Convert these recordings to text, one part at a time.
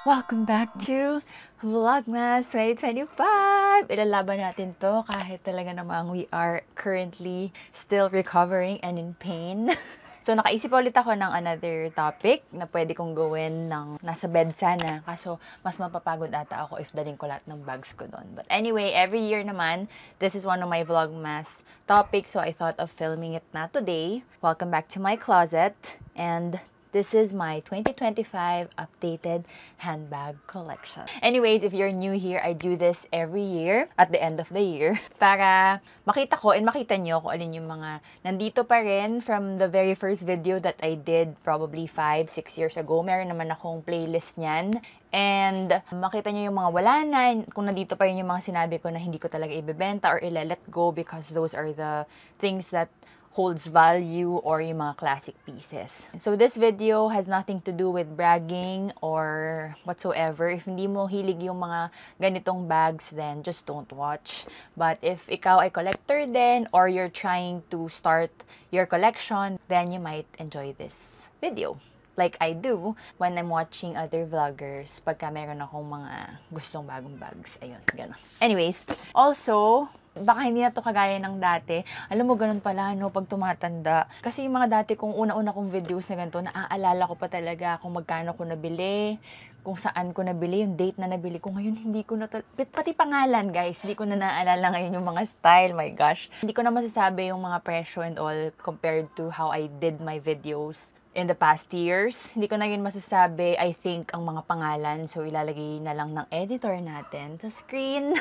Welcome back to Vlogmas 2025! Ilalaban natin to kahit talaga namang we are currently still recovering and in pain. So, nakaisip ulit ako ng another topic na pwede kong gawin ng nasa bed sana. Kaso, mas mapapagod ata ako if daling ko lahat ng bags ko doon. But anyway, every year naman, this is one of my Vlogmas topics. So, I thought of filming it na today. Welcome back to my closet. And this is my 2025 updated handbag collection. Anyways, if you're new here, I do this every year at the end of the year para makita ko and makita nyo kung alin yung mga nandito pa rin from the very first video that I did probably 5-6 years ago. Meron naman akong playlist niyan. And makita nyo yung mga wala na, kung nandito pa rin yung mga sinabi ko na hindi ko talaga ibebenta or let go because those are the things that holds value or yung mga classic pieces. So this video has nothing to do with bragging or whatsoever. If hindi mo hilig yung mga ganitong bags, then just don't watch. But if ikaw ay collector din or you're trying to start your collection, then you might enjoy this video. Like I do when I'm watching other vloggers pagka meron akong mga gustong bagong bags. Ayun, gano'n. Anyways, also, baka hindi na to kagaya ng dati. Alam mo, ganun pala, no, pag tumatanda. Kasi yung mga dati kong una-una kong videos na ganito, naaalala ko pa talaga kung magkano ko nabili, kung saan ko nabili, yung date na nabili ko. Ngayon, hindi ko na, pati pangalan, guys, hindi ko na naaalala ngayon yung mga style, my gosh. Hindi ko na masasabi yung mga presyo and all compared to how I did my videos in the past years. Hindi ko na yun masasabi, I think, ang mga pangalan. So, ilalagay na lang ng editor natin sa screen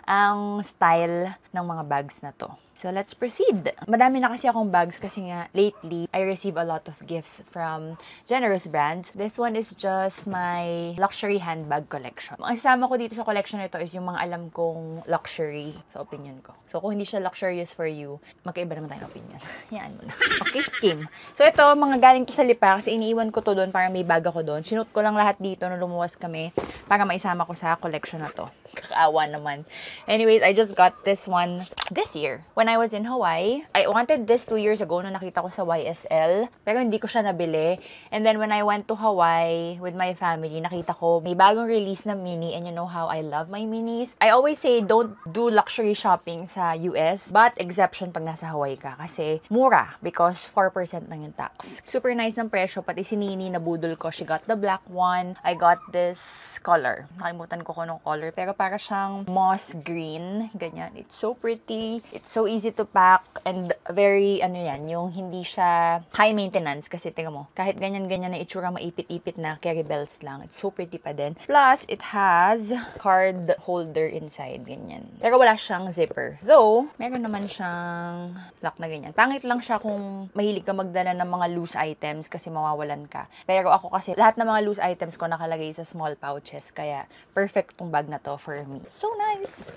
ang style ng mga bags na to. So, let's proceed. Madami na kasi akong bags kasi nga, lately, I receive a lot of gifts from generous brands. This one is just my luxury handbag collection. Ang isama ko dito sa collection nito is yung mga alam kong luxury sa opinion ko. So, kung hindi siya luxurious for you, magkaiba naman tayong opinion. Yan mo na. Okay, Kim. So, ito, mga galing to sa Lipa kasi iniiwan ko to doon para may bag ako doon. Sinut ko lang lahat dito nung lumuwas kami para maisama ko sa collection na to. Kakaawa naman. Anyways, I just got this one this year. When I was in Hawaii, I wanted this 2 years ago nung nakita ko sa YSL, pero hindi ko siya nabili. And then when I went to Hawaii with my family, nakita ko may bagong release na mini, and you know how I love my minis. I always say don't do luxury shopping sa US, but exception pag nasa Hawaii ka kasi mura because 4% lang yung tax. Super nice ng presyo, pati si Nini nabudol ko. She got the black one. I got this color. Nakalimutan ko nung color, pero para siyang moss green. Ganyan. It's so pretty. It's so easy to pack and very, yung hindi siya high maintenance kasi tingnan mo, kahit ganyan-ganyan na itsura, maipit-ipit na, carry belts lang. It's so pretty pa din. Plus, it has card holder inside, ganyan. Pero wala siyang zipper. Though, meron naman siyang lock na ganyan. Pangit lang siya kung mahilig ka magdala ng mga loose items kasi mawawalan ka. Pero ako kasi, lahat ng mga loose items ko nakalagay sa small pouches, kaya perfect tong bag na to for me. So nice!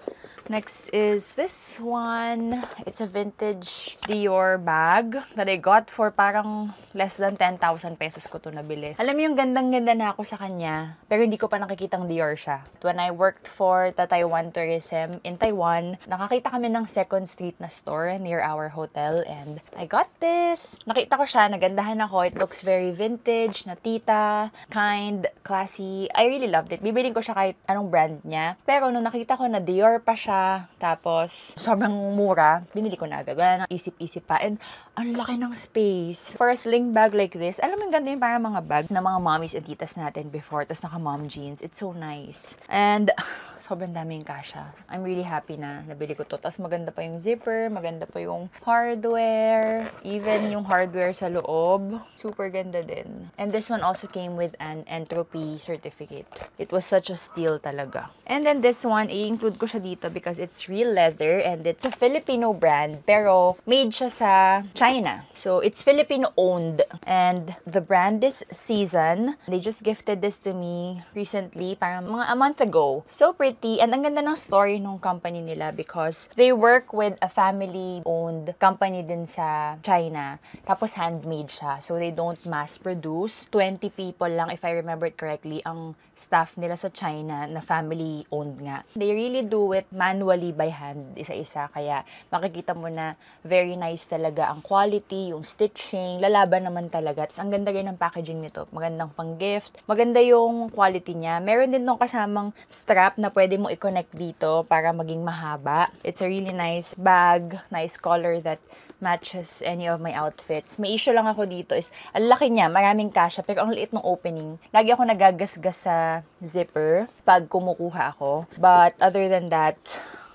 Next is this one. It's a vintage Dior bag that I got for parang less than 10,000 pesos ko to nabili. Alam mo yung gandang-ganda na ako sa kanya, pero hindi ko pa nakikitang Dior siya. When I worked for the Taiwan Tourism in Taiwan, nakakita kami ng Second Street na store near our hotel and I got this. Nakita ko siya, nagandahan ako. It looks very vintage, na tita, kind, classy. I really loved it. Bibiling ko siya kahit anong brand niya. Pero nung nakita ko na Dior pa siya, tapos sobrang mura, binili ko na agad. Wala nang isip-isip pa. And ang laki ng space. For a sling bag like this, alam mo yung ganda yung parang mga bag na mga mommies and titas natin before. Tapos naka-mom jeans. It's so nice. And sobrang daming kasha. I'm really happy na nabili ko to. Tapos maganda pa yung zipper, maganda pa yung hardware, even yung hardware sa loob. Super ganda din. And this one also came with an entropy certificate. It was such a steal talaga. And then this one, i-include ko siya dito because it's real leather and it's a Filipino brand, pero made siya sa China. So, it's Filipino-owned. And the brand is Season. They just gifted this to me recently, parang mga a month ago. So pretty. And ang ganda ng story ng company nila because they work with a family-owned company din sa China. Tapos handmade siya. So, they don't mass-produce. 20 people lang, if I remember it correctly, ang staff nila sa China na family-owned nga, they really do it manually by hand, isa-isa. Kaya makikita mo na very nice talaga ang quality, yung stitching, lalaban naman talaga. Tapos ang ganda rin ng packaging nito. Magandang pang-gift. Maganda yung quality niya. Meron din tong kasamang strap na pwede mo i-connect dito para maging mahaba. It's a really nice bag, nice color that matches any of my outfits. May issue lang ako dito is, ang laki niya, maraming kasya, pero ang liit ng opening. Lagi ako nagagasgas sa zipper pag kumukuha ako. But other than that,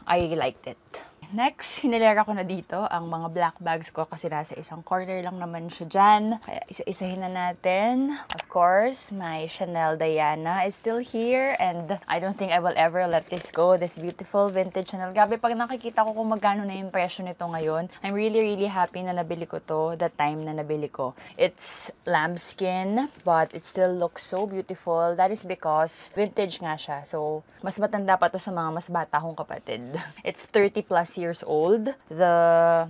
I liked it. Next, hinilera ko na dito ang mga black bags ko kasi nasa isang corner lang naman siya dyan. Kaya isa-isahin na natin. Of course, my Chanel Diana is still here and I don't think I will ever let this go. This beautiful vintage Chanel. Grabe, pag nakikita ko kung magkano na yung presyo nito ngayon, I'm really happy na nabili ko to the time na nabili ko. It's lambskin, but it still looks so beautiful. That is because vintage nga siya. So, mas matanda pa to sa mga mas bata kong kapatid. It's 30 plus years old. The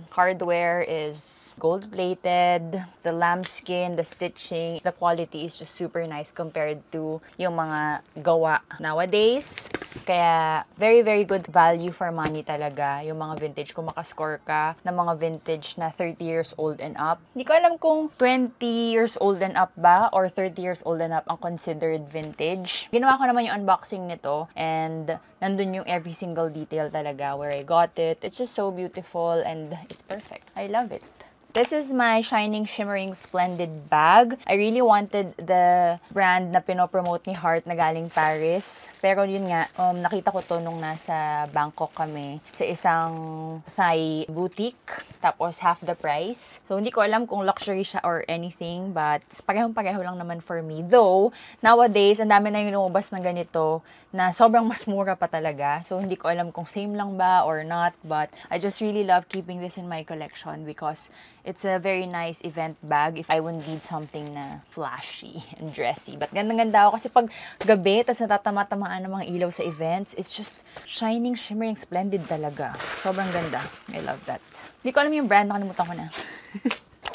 hardware is gold-plated. The lambskin, the stitching, the quality is just super nice compared to yung mga gawa nowadays. Kaya, very good value for money talaga yung mga vintage. Kung makascore ka ng mga vintage na 30 years old and up. Hindi ko alam kung 20 years old and up ba or 30 years old and up ang considered vintage. Ginawa ko naman yung unboxing nito and nandun yung every single detail talaga where I got it. It's just so beautiful and it's perfect. I love it. This is my Shining Shimmering Splendid bag. I really wanted the brand na pinopromote ni Heart na galing Paris. Pero yun nga, nakita ko to nung nasa Bangkok kami sa isang Thai boutique. Tapos half the price. So hindi ko alam kung luxury siya or anything. But parehong-pareho lang naman for me. Though, nowadays, ang dami na yung lumabas na ganito na sobrang mas mura pa talaga. So hindi ko alam kung same lang ba or not. But I just really love keeping this in my collection because it's a very nice event bag if I would need something na flashy and dressy. But gandang-ganda ako kasi pag gabi, tas natatama-tamaan ng mga ilaw sa events, it's just shining, shimmering, splendid talaga. Sobrang ganda. I love that. Hindi ko alam yung brand, nakalimutan ko na.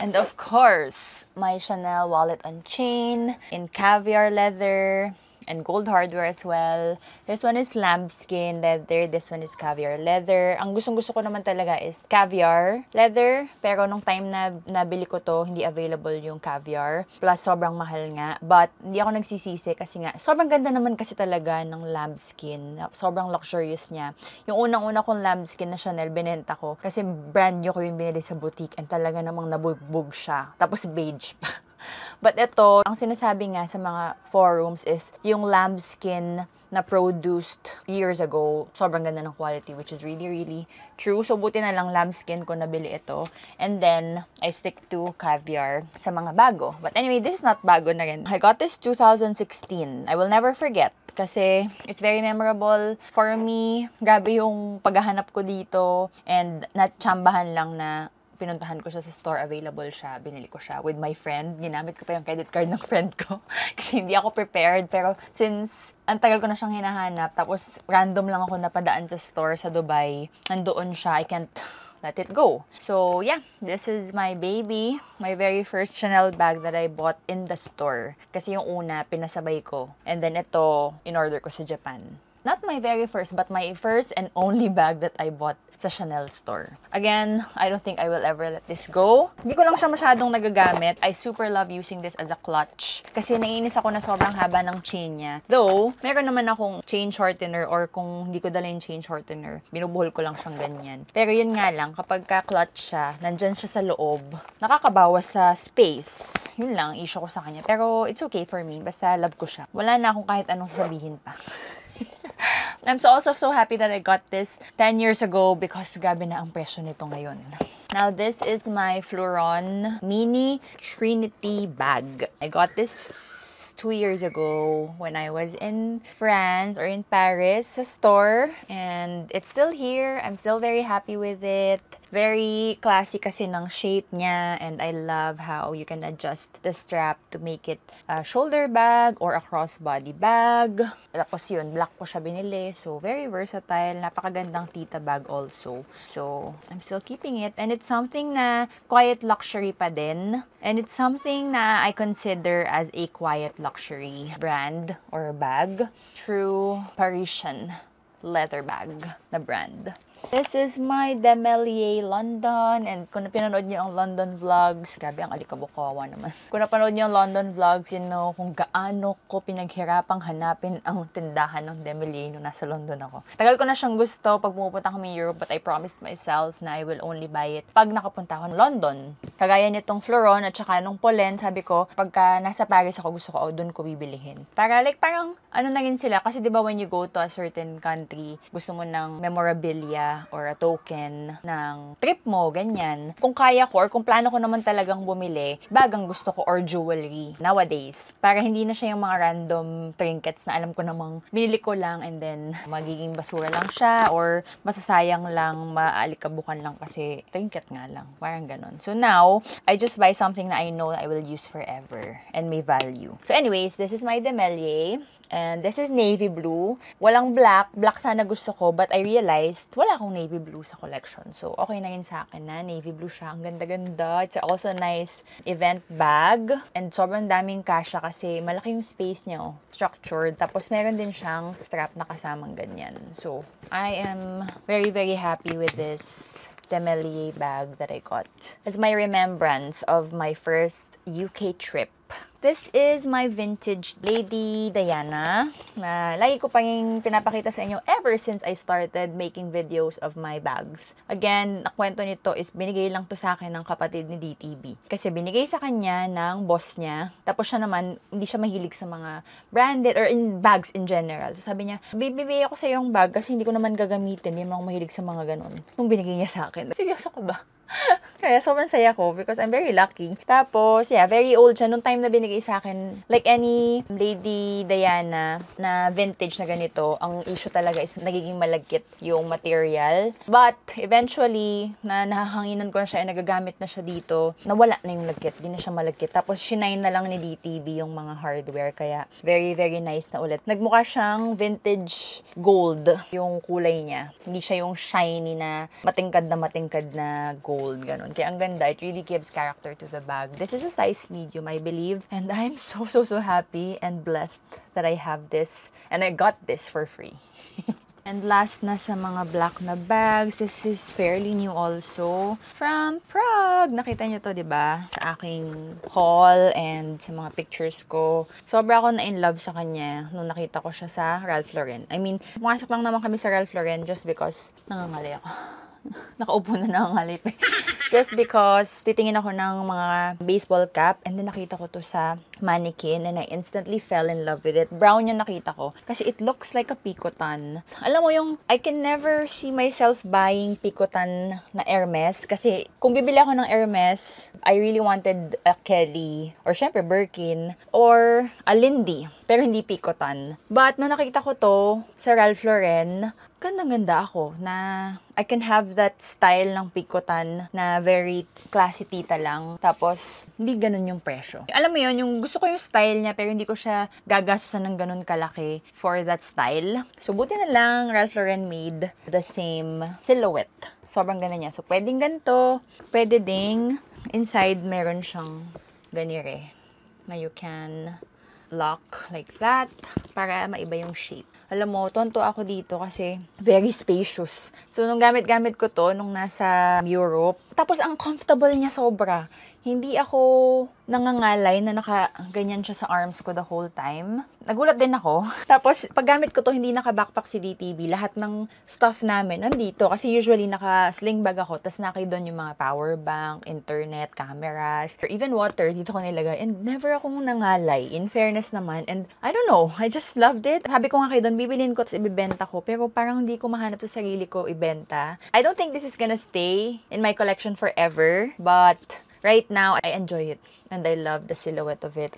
And of course, my Chanel wallet on chain in caviar leather and gold hardware as well. This one is lambskin leather. This one is caviar leather. Ang gustong-gusto ko naman talaga is caviar leather. Pero nung time na nabili ko to, hindi available yung caviar. Plus, sobrang mahal nga. But, hindi ako nagsisisi kasi nga, sobrang ganda naman kasi talaga ng lambskin. Sobrang luxurious niya. Yung unang-una kong lambskin na Chanel, binenta ko. Kasi brand new ko yung binili sa boutique and talaga namang nabugbog siya. Tapos beige pa. But ito, ang sinasabi nga sa mga forums is yung lambskin na produced years ago, sobrang ganda ng quality, which is really true. So, buti na lang lambskin ko nabili ito. And then, I stick to caviar sa mga bago. But anyway, this is not bago na rin. I got this 2016. I will never forget. Kasi, it's very memorable for me. Grabe yung paghahanap ko dito. And, natsambahan lang na pinuntahan ko siya sa store, available siya, binili ko siya with my friend. Ginamit ko pa yung credit card ng friend ko kasi hindi ako prepared. Pero since ang tagal ko na siyang hinahanap, tapos random lang ako napadaan sa store sa Dubai, nandoon siya, I can't let it go. So yeah, this is my baby, my very first Chanel bag that I bought in the store. Kasi yung una, pinasabay ko. And then ito, in-order ko sa Japan. Not my very first, but my first and only bag that I bought sa Chanel store. Again, I don't think I will ever let this go. Hindi ko lang siya masyadong nagagamit. I super love using this as a clutch. Kasi naiinis ako na sobrang haba ng chain niya. Though, meron naman akong chain shortener or kung hindi ko dala yung chain shortener, binubuhol ko lang siyang ganyan. Pero yun nga lang, kapag ka-clutch siya, nandyan siya sa loob, nakakabawas sa space. Yun lang, issue ko sa kanya. Pero it's okay for me. Basta love ko siya. Wala na akong kahit anong sasabihin pa. I'm also so happy that I got this 10 years ago because grabe na ang presyo nito ngayon. Now, this is my Fleuron Mini Trinity bag. I got this 2 years ago when I was in France or in Paris sa store. And it's still here. I'm still very happy with it. Very classy kasi ng shape niya. And I love how you can adjust the strap to make it a shoulder bag or a crossbody bag. Tapos yun, black ko siya binili. So, very versatile. Napakagandang tita bag also. So, I'm still keeping it. And it's something na quiet luxury pa din. And it's something na I consider as a quiet luxury brand or bag. True Parisian leather bag na brand. This is my Demelier London. And kung pinanood niyo ang London vlogs, grabe ang alikabok, kawawa naman. Kung napanood niyo ang London vlogs, you know kung gaano ko pinaghirapang hanapin ang tindahan ng Demelier nung nasa London ako. Tagal ko na siyang gusto pag pumupunta kami Europe, but I promised myself na I will only buy it pag nakapunta ako ng London. Kagaya nitong Floron at saka nung Pollen, sabi ko, pagka nasa Paris ako, gusto ko, doon ko bibilihin. Para parang, ano na rin sila, kasi diba when you go to a certain country, gusto mo ng memorabilia or a token ng trip mo, ganyan. Kung kaya ko or kung plano ko naman talagang bumili, bagang gusto ko or jewelry nowadays. Para hindi na siya yung mga random trinkets na alam ko namang binili ko lang and then magiging basura lang siya or masasayang lang, maalikabukan lang kasi trinket nga lang. Parang ganon. So now, I just buy something na I know I will use forever and may value. So anyways, this is my Demelier. And this is navy blue. Walang black. Black sana gusto ko, but I realized wala akong navy blue sa collection. So, okay na rin sa akin na navy blue siya. Ang ganda-ganda. It's also a nice event bag. And sobrang daming kasya kasi malaki yung space niya. Structured. Tapos, meron din siyang strap na kasamang ganyan. So, I am very, very happy with this Demelier bag that I got. As my remembrance of my first UK trip. This is my vintage Lady Diana na lagi ko pa yung pinapakita sa inyo ever since I started making videos of my bags. Again, nakwento nito is binigay lang to sa akin ng kapatid ni DTB. Kasi binigay sa kanya ng boss niya. Tapos siya naman, hindi siya mahilig sa mga branded or in bags in general. So sabi niya, bibigay ako sa yung bag kasi hindi ko naman gagamitin. Hindi naman ako mahilig sa mga ganun. Nung binigay niya sa akin. Seryoso ko ba? Kaya sobrang saya ko because I'm very lucky. Tapos, yeah, very old siya. Nung time na binigay sa akin, like any Lady Diana na vintage na ganito, ang issue talaga is nagiging malagkit yung material. But, eventually, na nahahanginan ko na siya, nagagamit na siya dito, nawala na yung lagkit. Di na siya malagkit. Tapos, shinine na lang ni DTV yung mga hardware. Kaya, very, very nice na ulit. Nagmukha siyang vintage gold yung kulay niya. Hindi siya yung shiny na matingkad na gold. Ganun. Kaya ang ganda, it really gives character to the bag. This is a size medium, I believe. And I'm so happy and blessed that I have this. And I got this for free. And last na sa mga black na bags, this is fairly new also from Prague. Nakita nyo to, 'di ba? Sa aking haul and sa mga pictures ko. Sobra ako na in love sa kanya nung nakita ko siya sa Ralph Lauren. I mean, pumasok lang naman kami sa Ralph Lauren just because nangangalay ako. Nakaupo na nangangalay. Just because titingin ako ng mga baseball cap and then nakita ko to sa mannequin and I instantly fell in love with it. Brown yung nakita ko kasi it looks like a picotan. Alam mo yung I can never see myself buying picotan na Hermes kasi kung bibili ako ng Hermes, I really wanted a Kelly or syempre Birkin or a Lindy pero hindi picotan. But nung nakita ko to sa Ralph Lauren, gandang-ganda ako na I can have that style ng picotan na very classy tita lang. Tapos, hindi ganun yung presyo. Alam mo yun, yung gusto ko yung style niya pero hindi ko siya gagastusan ng ganun kalaki for that style. So, buti na lang Ralph Lauren made the same silhouette. Sobrang ganda niya. So, pwedeng ganito. Pwede ding inside meron siyang ganire na you can lock like that para maiba yung shape. Alam mo, tonto ako dito kasi very spacious. So, nung gamit-gamit ko to, nung nasa Europe, tapos ang comfortable niya sobra. Hindi ako nangangalay na naka-ganyan siya sa arms ko the whole time. Nagulat din ako. Tapos, pag gamit ko to, hindi naka-backpack si DTV. Lahat ng stuff namin nandito. Kasi usually, naka-sling bag ako. Tapos, doon yung mga power bank, internet, cameras, or even water. Dito ko nilagay. And never akong nangalay. In fairness naman. And I don't know. I just loved it. Sabi ko nga kayo doon, bibilin ko tapos ibibenta ko. Pero parang hindi ko mahanap sa sarili ko ibenta. I don't think this is gonna stay in my collection forever. But right now, I enjoy it. And I love the silhouette of it.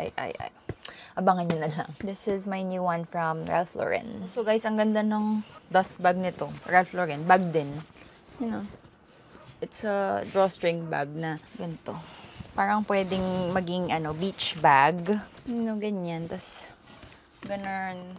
Abangan nyo na lang. This is my new one from Ralph Lauren. So guys, ang ganda ng dust bag nito. Ralph Lauren. Bag din. You know, it's a drawstring bag na ganito. Parang pwedeng maging beach bag. You know, ganyan. Tapos, ganun.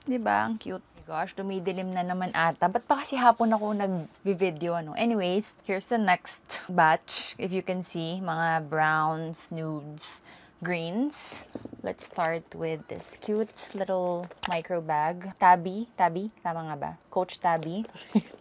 Diba? Ang cute. Gosh, dumidilim na naman ata. Ba't pa kasi hapon ako nag-video, Anyways, here's the next batch. If you can see, mga browns, nudes. greens. Let's start with this cute little micro bag. Tabby? Tama nga ba? Coach Tabby.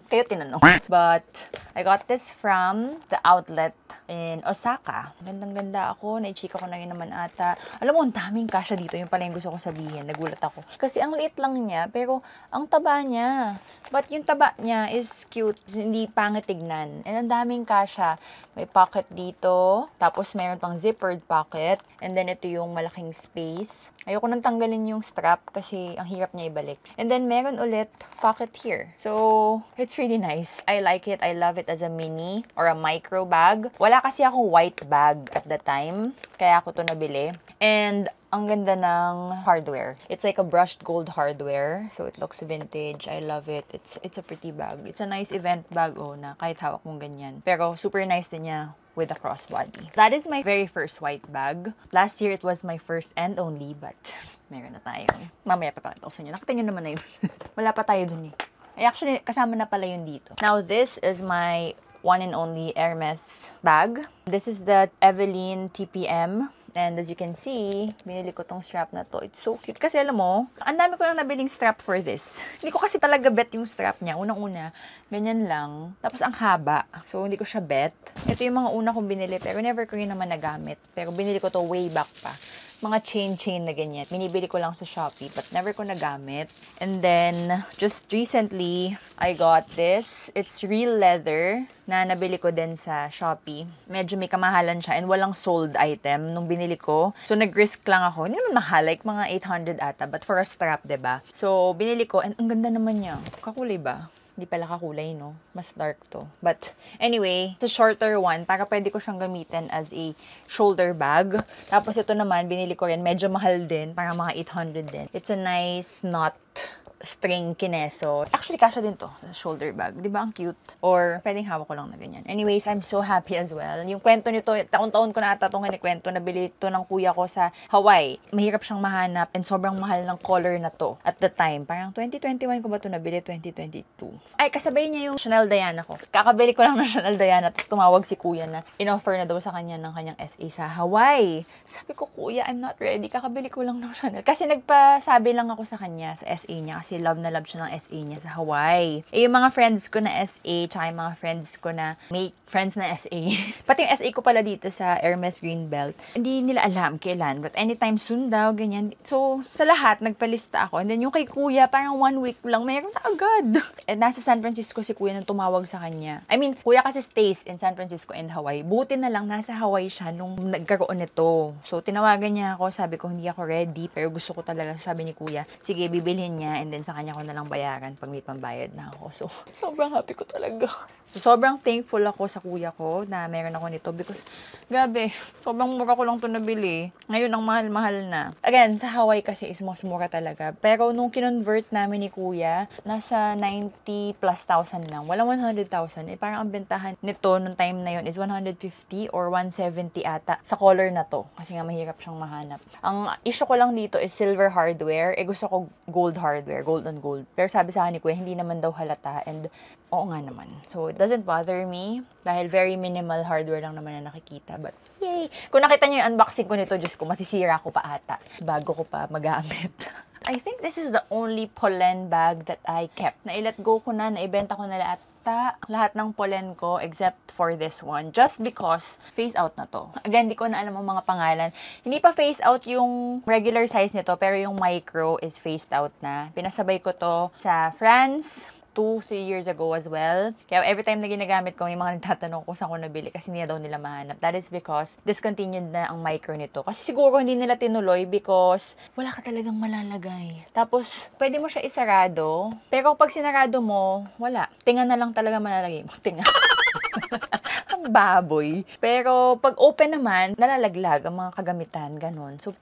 Kayo tinanong. But, I got this from the outlet in Osaka. Gandang-ganda ako. Naichika ko na rin naman ata. Alam mo, ang daming kasya dito. Yung pala yung gusto ko sabihin. Nagulat ako. Kasi ang liit lang niya, pero ang taba niya. But yung taba niya is cute. Hindi pangit tignan. And ang daming kasya. May pocket dito. Tapos meron pang zippered pocket. And then ito yung malaking space. Ayoko nang tanggalin yung strap kasi ang hirap niya ibalik. And then meron ulit pocket here. So, it's really nice. I like it. I love it as a mini or a micro bag. Wala kasi ako white bag at the time. Kaya ako to nabili. And ang ganda ng hardware. It's like a brushed gold hardware. So, it looks vintage. I love it. It's a pretty bag. It's a nice event bag na kahit hawak mong ganyan. Pero super nice din niya with a crossbody. That is my very first white bag. Last year, it was my first and only, but meron na tayo. Mamaya papakita ko sa inyo. Nakita nyo naman na yun. Wala pa tayo dun eh. Ay, actually, kasama na pala yun dito. Now, this is my one and only Hermes bag. This is the Eveline TPM. And as you can see, binili ko tong strap na to. It's so cute. Kasi alam mo, ang dami ko nang nabiling strap for this. Hindi ko kasi talaga bet yung strap niya. Unang-una, ganyan lang. Tapos ang haba. So, hindi ko siya bet. Ito yung mga una kong binili, pero never ko rin naman nagamit. Pero binili ko to way back pa. Mga chain na ganyan. Binibili ko lang sa Shopee, but never ko nagamit. And then, just recently, I got this. It's real leather na nabili ko din sa Shopee. Medyo may kamahalan siya and walang sold item nung binili ko. So, nag-risk lang ako. Hindi naman mahal, like mga 800 ata, but for a strap, diba? So, binili ko and ang ganda naman niya. Kakulay ba? Hindi pala kakulay, no? Mas dark to. But, anyway, it's a shorter one para pwede ko siyang gamitin as a shoulder bag. Tapos, ito naman, binili ko rin. Medyo mahal din. Para mga 800 din. It's a nice knot string kineso. Actually, kasha din to sa shoulder bag. Di ba ang cute? Or, pwedeng hawak ko lang na ganyan. Anyways, I'm so happy as well. Yung kwento nito, taon-taon ko na ata itong kinikwento. Nabili ito ng kuya ko sa Hawaii. Mahirap siyang mahanap and sobrang mahal ng color na to at the time. Parang 2021 ko ba ito nabili? 2022. Ay, kasabay niya yung Chanel Diana ko. Kakabili ko lang ng Chanel Diana tapos tumawag si kuya na in-offer na daw sa kanya ng kanyang SA sa Hawaii. Sabi ko, kuya, I'm not ready. Kakabili ko lang ng Chanel. Kasi nagpasabi lang ako sa kanya, sa SA niya. Kasi love na love siya ng SA niya sa Hawaii. Eh, yung mga friends ko na SA, tsaka yung mga friends ko na may friends na SA. Pati yung SA ko pala dito sa Hermes Greenbelt, hindi nila alam kailan. But anytime soon daw, ganyan. So, sa lahat, nagpalista ako. And then yung kay kuya, parang 1 week lang, mayroon na agad. And nasa San Francisco si kuya nung tumawag sa kanya. I mean, kuya kasi stays in San Francisco and Hawaii. Buti na lang, nasa Hawaii siya nung nagkaroon nito. So, tinawagan niya ako. Sabi ko, hindi ako ready. Pero gusto ko talaga. Sabi ni kuya, sige, bibilhin niya. And then sa kanya ko na lang bayaran pag may pambayad na ako. So, sobrang happy ko talaga. So, sobrang thankful ako sa kuya ko na meron ako nito because, grabe, sobrang mura ko lang ito nabili. Ngayon, ang mahal-mahal na. Again, sa Hawaii kasi is mas mura talaga. Pero nung kinonvert namin ni kuya, nasa 90 plus thousand lang. Walang 100,000. Eh, parang ang bentahan nito nung time na yon is 150 or 170 ata sa color na to. Kasi nga mahirap siyang mahanap. Ang issue ko lang dito is silver hardware. Eh, gusto ko gold hardware. Gold on gold. Pero sabi sa akin ni kuya, hindi naman daw halata. And oo nga naman. So, it doesn't bother me dahil very minimal hardware lang naman na nakikita. But, yay! Kung nakita niyo yung unboxing ko nito, Diyos ko, masisira ko pa ata bago ko pa magamit. I think this is the only Pollen bag that I kept. Na-let go ko na, naibenta ko na lahat ng Pollen ko except for this one. Just because phase out na to. Again, di ko na alam ang mga pangalan. Hindi pa phase out yung regular size nito, pero yung micro is phased out na. Pinasabay ko to sa France 2-3 years ago as well. Kaya every time na ginagamit ko, may mga nagtatanong kung saan ko nabili kasi hindi na daw nila mahanap. That is because discontinued na ang micro nito. Kasi siguro hindi nila tinuloy because wala ka talagang malalagay. Tapos, pwede mo siya isarado. Pero pag sinarado mo, wala. Tinga na lang talaga malalagay mo. Tinga. Ang baboy. Pero pag open naman, nalalaglag ang mga kagamitan. Ganon. So,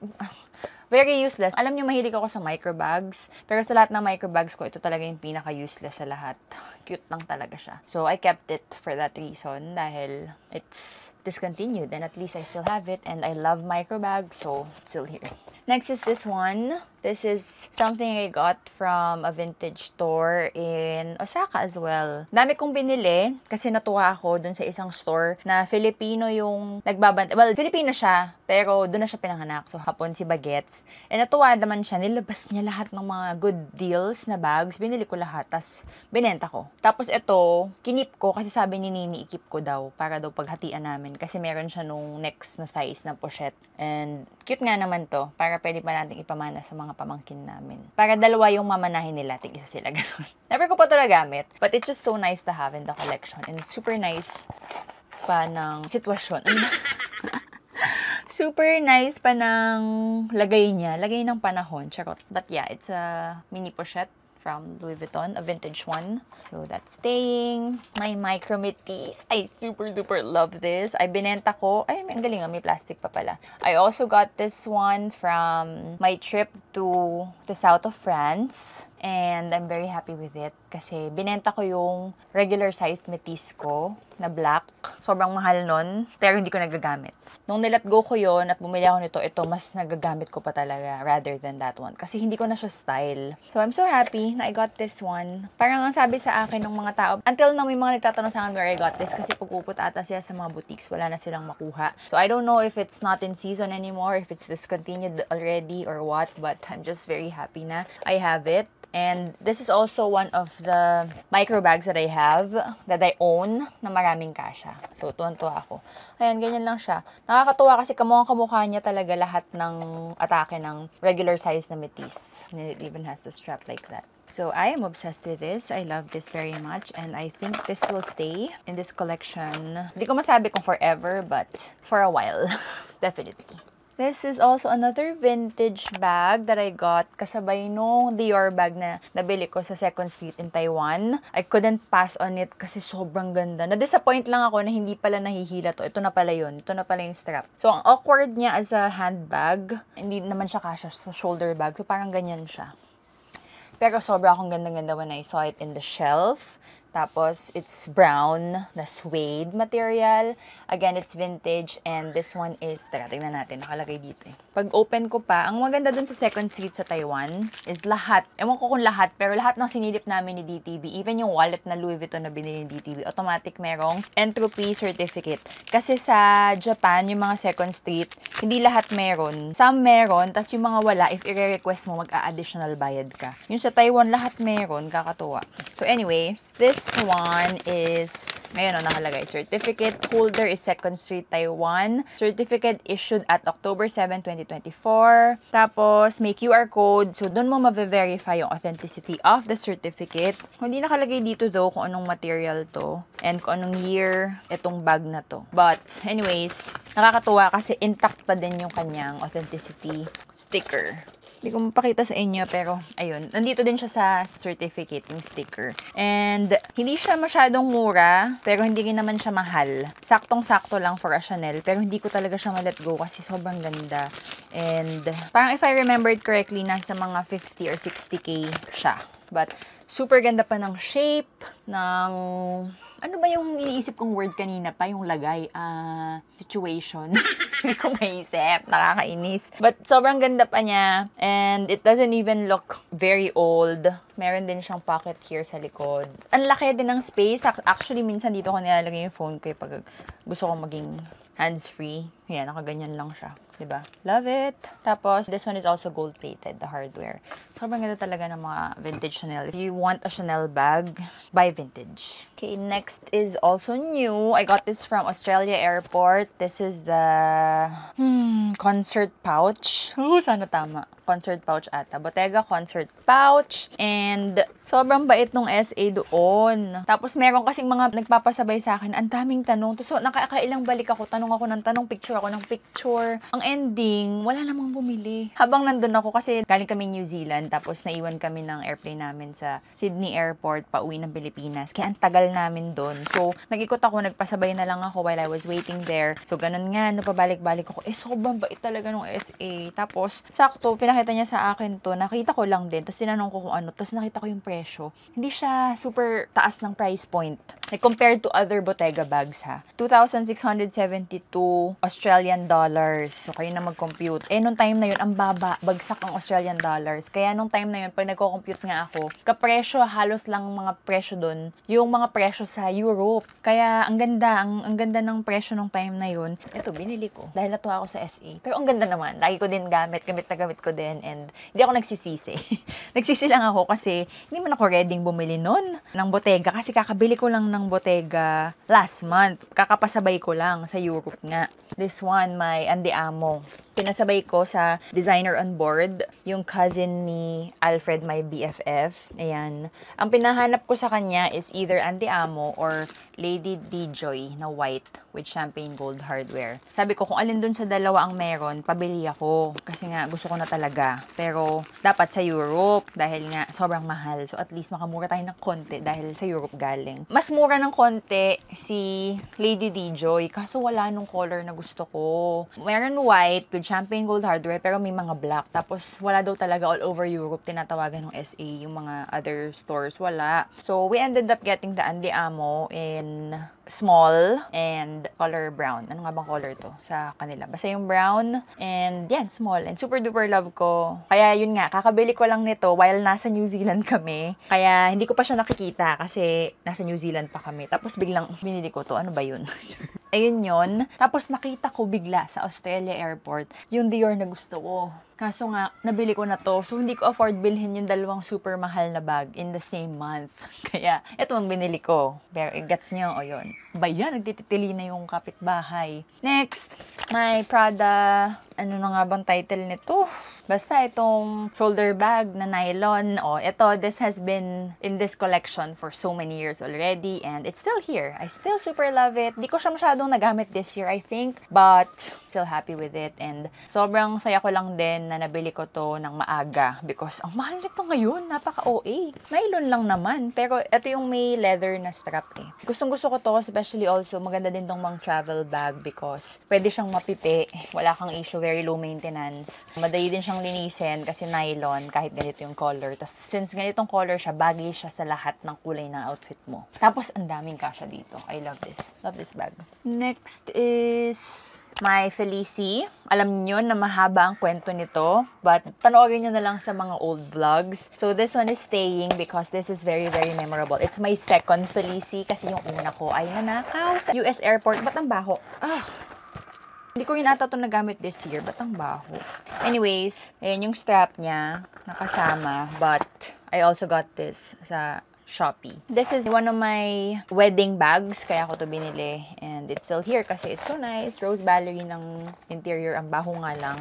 very useless. Alam niyo, mahilig ako sa microbags. Pero sa lahat ng microbags ko, ito talaga yung pinaka-useless sa lahat. Cute lang talaga siya. So, I kept it for that reason dahil it's discontinued. And at least I still have it. And I love microbags, so it's still here. Next is this one. This is something I got from a vintage store in Osaka as well. Dami kong binili kasi natuwa ako dun sa isang store na Filipino yung nagbabantay. Well, Filipino siya, pero dun na siya pinanganak. So, hapon si Bagets. And natuwa naman siya. Nilabas niya lahat ng mga good deals na bags. Binili ko lahat. Tapos, binenta ko. Tapos ito, kinip ko kasi sabi ni Nini, ikip ko daw para daw paghatian namin. Kasi meron siya nung next na size na pochette. And cute nga naman to. Para pwede pa natin ipamana sa mga pamangkin namin. Para dalawa yung mamanahin nila, tig isa sila, ganun. Never ko pa ito nagamit, but it's just so nice to have in the collection. And super nice pa ng sitwasyon. Super nice pa ng lagay niya. Lagay ng panahon. Charot. But yeah, it's a mini pochette from Louis Vuitton, a vintage one. So that's staying. My micro metis. I super duper love this. I binenta ko. Ay, ang galing, may plastic pa pala. I also got this one from my trip to the south of France. And I'm very happy with it kasi binenta ko yung regular sized metis ko na black. Sobrang mahal nun, pero hindi ko nagagamit. Nung nilet go ko yon at bumili ako nito, ito mas nagagamit ko pa talaga rather than that one. Kasi hindi ko na siya style. So I'm so happy na I got this one. Parang ang sabi sa akin ng mga tao, until now may mga nagtatanong sa akin where I got this kasi pagpuput ata siya sa mga boutiques, wala na silang makuha. So I don't know if it's not in season anymore, if it's discontinued already or what, but I'm just very happy na I have it. And this is also one of the micro bags that I have, that I own, na maraming kasya. So, tuwan-tuwa ako. Ayan, ganyan lang siya. Nakakatuwa kasi kamukha niya talaga lahat ng atake ng regular size na metis. And it even has the strap like that. So, I am obsessed with this. I love this very much. And I think this will stay in this collection. Hindi ko masabi kung forever, but for a while. Definitely. This is also another vintage bag that I got kasabay nung Dior bag na nabili ko sa 2nd Street in Taiwan. I couldn't pass on it kasi sobrang ganda. Na-disappoint lang ako na hindi pala nahihila to. Ito na pala yun. Ito na pala yung strap. So, ang awkward niya as a handbag. Hindi naman siya kasya sa shoulder bag. So, parang ganyan siya. Pero sobra akong ganda-ganda when I saw it in the shelf. Tapos, it's brown, na suede material. Again, it's vintage. And this one is, tara, tingnan natin, nakalagay dito eh. Pag open ko pa, ang maganda dun sa 2nd Street sa Taiwan is lahat. Ewan ko kung lahat, pero lahat ng sinilip namin ni DTV, even yung wallet na Louis Vuitton na binili ni DTV, automatic merong entropy certificate. Kasi sa Japan, yung mga 2nd Street, hindi lahat meron. Some meron, tas yung mga wala, if i-request mo, mag-a-additional bayad ka. Yung sa Taiwan, lahat meron, kakatuwa. So anyways, this one is, ngayon nakalagay, certificate holder is 2nd Street, Taiwan. Certificate issued at October 7, 2024. Tapos, may QR code. So, doon mo ma-verify yung authenticity of the certificate. Hindi nakalagay dito though kung anong material to and kung anong year itong bag na to. But, anyways, nakakatuwa kasi intact pa din yung kanyang authenticity sticker. Hindi ko mapakita sa inyo, pero ayun. Nandito din siya sa certificate, yung sticker. And hindi siya masyadong mura, pero hindi rin naman siya mahal. Saktong-sakto lang for a Chanel, pero hindi ko talaga siya ma-let go kasi sobrang ganda. And parang if I remembered correctly, nasa mga 50 or 60K siya. But super ganda pa ng shape, ng... Ano ba yung iniisip kong word kanina pa? Yung lagay. Situation. Hindi ko maisip. Nakakainis. But sobrang ganda pa niya. And it doesn't even look very old. Meron din siyang pocket here sa likod. Ang laki din ng space. Actually, minsan dito ko nilalagay yung phone ko pag gusto ko maging hands-free. Yan, nakaganyan lang siya. Diba? Love it! Tapos, this one is also gold-plated, the hardware. Sobrang ganda talaga ng mga vintage Chanel. If you want a Chanel bag, buy vintage. Okay, next is also new. I got this from Australia Airport. This is the concert pouch. Sana tama. Concert pouch ata. Bottega concert pouch. And sobrang bait nung SA doon. Tapos meron kasing mga nagpapasabay sa akin. Ang daming tanong. So, nakakailang balik ako. Tanong ako ng tanong. Picture ako ng picture. Ang ending, wala namang bumili. Habang nandun ako kasi galing kami New Zealand. Tapos naiwan kami ng airplane namin sa Sydney Airport pauwi ng Pilipinas. Kaya ang tagal namin doon. So, nag-ikot ako. Nagpasabay na lang ako while I was waiting there. So, ganun nga. Pabalik-balik ako. Sobrang bait talaga nung SA. Tapos, sakto, pinakita niya sa akin to, nakita ko lang din, tapos tinanong ko kung ano, tapos nakita ko yung presyo. Hindi siya super taas ng price point. Like, compared to other Bottega bags, ha. 2,672 Australian dollars. So, kayo na mag-compute. Eh, nung time na yun, ang baba, bagsak ang Australian dollars. Kaya nung time na yun, pag nagko-compute nga ako, kapresyo, halos lang mga presyo dun, yung mga presyo sa Europe. Kaya, ang ganda ng presyo nung time na yun. Ito, binili ko. Dahil natuwa ako sa SA. Pero ang ganda naman. Lagi ko din gamit na gamit ko din. And, hindi ako nagsisisi. Nagsisi lang ako kasi, hindi man ako ready bumili nun ng Bottega. Kasi kakabili ko lang ng Bottega last month. Kakapasabay ko lang sa Europe nga. This one, my Andiamo. Pinasabay ko sa designer on board, yung cousin ni Alfred, my BFF. Ayan. Ang pinahanap ko sa kanya is either Andiamo or Lady D-Joy na white with champagne gold hardware. Sabi ko, kung alin dun sa dalawa ang meron, pabili ako. Kasi nga, gusto ko na talaga. Pero, dapat sa Europe dahil nga sobrang mahal. So, at least makamura tayo ng konti dahil sa Europe galing. Mas mura ng konti si Lady D-Joy. Kaso wala nung color na gusto ko. Meron white with champagne gold hardware pero may mga black. Tapos, wala daw talaga all over Europe. Tinatawagan ng SA. Yung mga other stores, wala. So, we ended up getting the Andiamo in small and color brown. Ano nga bang color to sa kanila? Basta yung brown and yan, small. And super duper love ko. Kaya yun nga, kakabili ko lang nito while nasa New Zealand kami. Kaya hindi ko pa siya nakikita kasi nasa New Zealand pa kami. Tapos biglang binili ko to. Ano ba yun? Ayun yun. Tapos nakita ko bigla sa Australia Airport yung Dior na gusto ko. Kaso nga, nabili ko na to. So, hindi ko afford bilhin yung dalawang super mahal na bag in the same month. Kaya, ito ang binili ko. Pero, gets nyo, o yun. Ba yan, nagtititili na yung kapitbahay. Next, my Prada, ano na nga bang title nito? Basta itong shoulder bag na nylon. O, ito, this has been in this collection for so many years already. And it's still here. I still super love it. Di ko siya masyadong nagamit this year, I think. But, still happy with it. And, sobrang saya ko lang din na nabili ko to ng maaga because ang mahal nito ngayon, napaka-OA. Nylon lang naman, pero ito yung may leather na strap eh. Gustong-gusto ko to, especially also, maganda din tong mga travel bag because pwede siyang mapipi, wala kang issue, very low maintenance. Madali din siyang linisin kasi nylon, kahit ganito yung color. Tapos, since ganitong color siya, bagay siya sa lahat ng kulay ng outfit mo. Tapos, ang daming kasya dito. I love this. Love this bag. Next is my Felici. Alam nyo na mahaba ang kwento nito, but panoorin nyo na lang sa mga old vlogs. So, this one is staying because this is very, very memorable. It's my second Felici kasi yung una ko ay nanakaw sa US airport. Ba't ang baho? Hindi ko rin ata ito nagamit this year. Ba't ang baho? Anyways, ayan yung strap niya nakasama, but I also got this sa Shopee. This is one of my wedding bags, kaya ako to binili. And it's still here kasi it's so nice. Rose ballerine ng interior. Ang baho nga lang.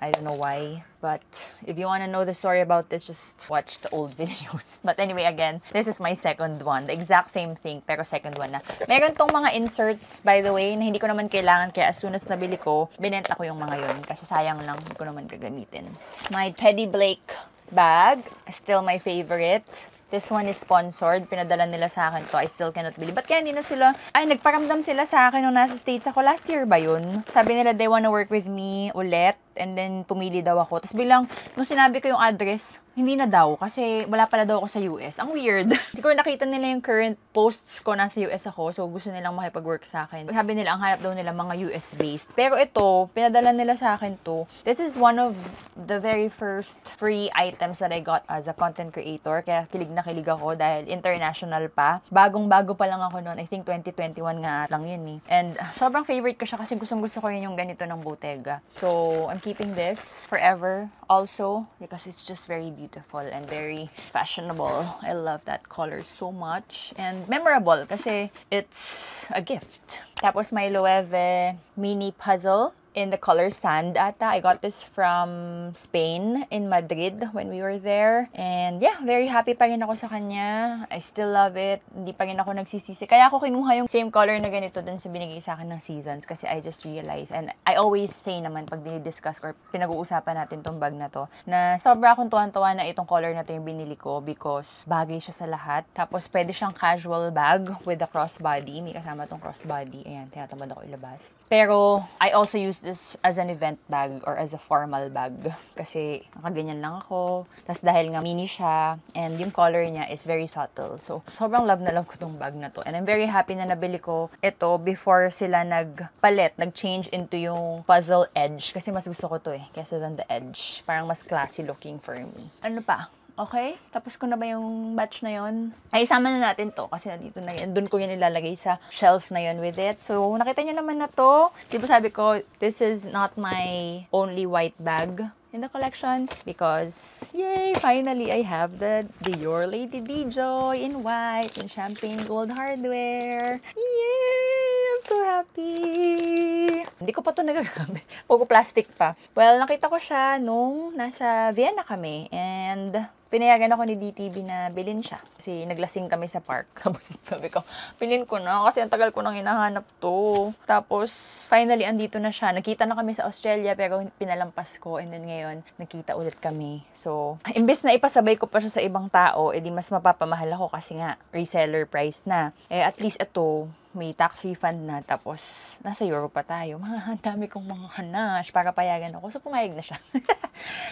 I don't know why. But if you want to know the story about this, just watch the old videos. But anyway, again, this is my second one. The exact same thing, pero second one na. Meron tong mga inserts, by the way, na hindi ko naman kailangan. Kaya as soon as nabili ko, binenta ko yung mga yun. Kasi sayang lang, hindi ko naman gagamitin. My Teddy Blake bag, still my favorite. This one is sponsored. Pinadala nila sa akin to. I still cannot believe. Ba't kaya hindi na sila... Ay, nagparamdam sila sa akin nung nasa States ako. Last year ba yun? Sabi nila, they wanna work with me ulit. And then, pumili daw ako. Tapos bilang, nung sinabi ko yung address, hindi na daw. Kasi wala pala daw ako sa US. Ang weird. Hindi ko nakita nila yung current posts ko nasa US ako. So, gusto nilang makipag-work sa akin. Sabi nila, ang hanap daw nila mga US-based. Pero ito, pinadala nila sa akin to. This is one of the very first free items that I got as a content creator. Kaya kilig na kilig ako dahil international pa. Bagong-bago pa lang ako noon. I think 2021 nga lang yun eh. And sobrang favorite ko siya kasi gustong-gusto ko yun yung ganito ng Bottega. So, I'm keeping this forever also because it's just very beautiful and very fashionable. I love that color so much and memorable kasi it's a gift. Tapos my Loewe mini puzzle in the color sand ata. I got this from Spain in Madrid when we were there. And yeah, very happy pa rin ako sa kanya. I still love it. Hindi pa rin ako nagsisisi. Kaya ako kinuha yung same color na ganito dun sa binigay sa akin ng Seasons kasi I just realized. And I always say naman pag dinidiscuss or pinag-uusapan natin tong bag na to na sobra akong tuwan-tuwa na itong color na to yung binili ko because bagay siya sa lahat. Tapos pwede siyang casual bag with a crossbody. May kasama tong crossbody. Ayan, tinatamad ako ilabas. Pero I also use this as an event bag or as a formal bag. Kasi nakaganyan lang ako. Tapos dahil nga mini siya, and yung color niya is very subtle. So, sobrang love na love ko tong bag na to. And I'm very happy na nabili ko ito before sila nag-change into yung puzzle edge. Kasi mas gusto ko to kesa than the edge. Parang mas classy looking for me. Ano pa? Okay? Tapos ko na ba yung batch na yon? Ay, isama na natin to kasi nandito na yan. Doon ko yan ilalagay sa shelf na yon with it. So, nakita nyo naman na to. Diba sabi ko, this is not my only white bag in the collection because, yay! Finally, I have the Dior Lady D-Joy in white in champagne gold hardware. Yay! I'm so happy! Hindi ko pa to nagagamit. Puro plastic pa. Well, nakita ko siya nung nasa Vienna kami and pinayagan ako ni DTV na bilhin siya. Kasi naglasing kami sa park. Tapos sabi ko, bilhin ko na kasi ang tagal ko nang hinahanap to. Tapos finally, andito na siya. Nakita na kami sa Australia pero pinalampas ko. And then ngayon, nakita ulit kami. So, imbes na ipasabay ko pa siya sa ibang tao, edi mas mapapamahal ako kasi nga, reseller price na. At least ito, may tax refund na, tapos nasa Europe pa tayo. Ang dami kong mga hanash para payagan ako. So, pumayag na siya.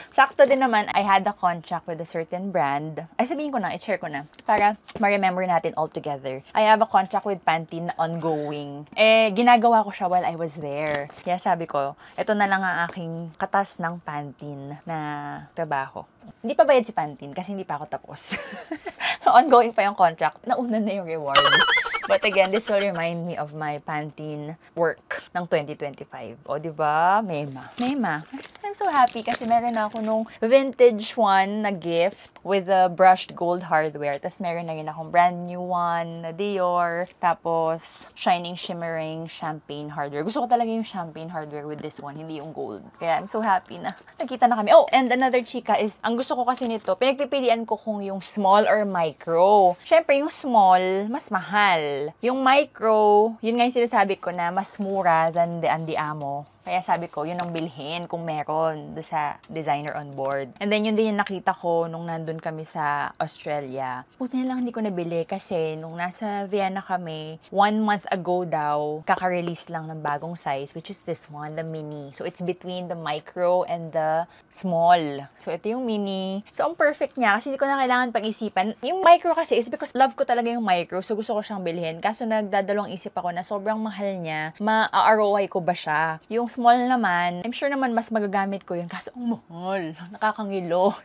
Sakto din naman, I had a contract with a certain brand. Ay, sabihin ko na, i-share ko na. Para ma-remember natin all together. I have a contract with Pantene na ongoing. Ginagawa ko siya while I was there. Kaya sabi ko, ito na lang ang aking katas ng Pantene na trabaho. Hindi pa bayad si Pantene kasi hindi pa ako tapos. Ongoing pa yung contract. Nauna na yung reward. But again, this will remind me of my Pantene work ng 2025. O, diba? Mema. I'm so happy kasi meron ako nung vintage one na gift with a brushed gold hardware. Tapos meron na rin akong brand new one na Dior. Tapos, shining, shimmering champagne hardware. Gusto ko talaga yung champagne hardware with this one, hindi yung gold. Kaya I'm so happy na nakita na kami. Oh, and another chika is, ang gusto ko kasi nito, pinagpipilian ko kung yung small or micro. Syempre, yung small, mas mahal. Yung micro, yun nga yung sinasabi ko na mas mura than the Andiamo. Kaya sabi ko, yun ang bilhin kung meron do sa designer on board. And then yun din yung nakita ko nung nandun kami sa Australia. Buti na lang hindi ko nabili kasi nung nasa Vienna kami, 1 month ago daw, kaka-release lang ng bagong size, which is this one, the mini. So it's between the micro and the small. So ito yung mini. So ang perfect niya kasi hindi ko na kailangan pag-isipan. Yung micro kasi is because love ko talaga yung micro, so gusto ko siyang bilhin. Kaso nagdadalawang isip ako na sobrang mahal niya, ma-ROI ko ba siya? Yung small naman, I'm sure naman mas magagamit ko yun. Kaso ang mahal. Nakakangilo.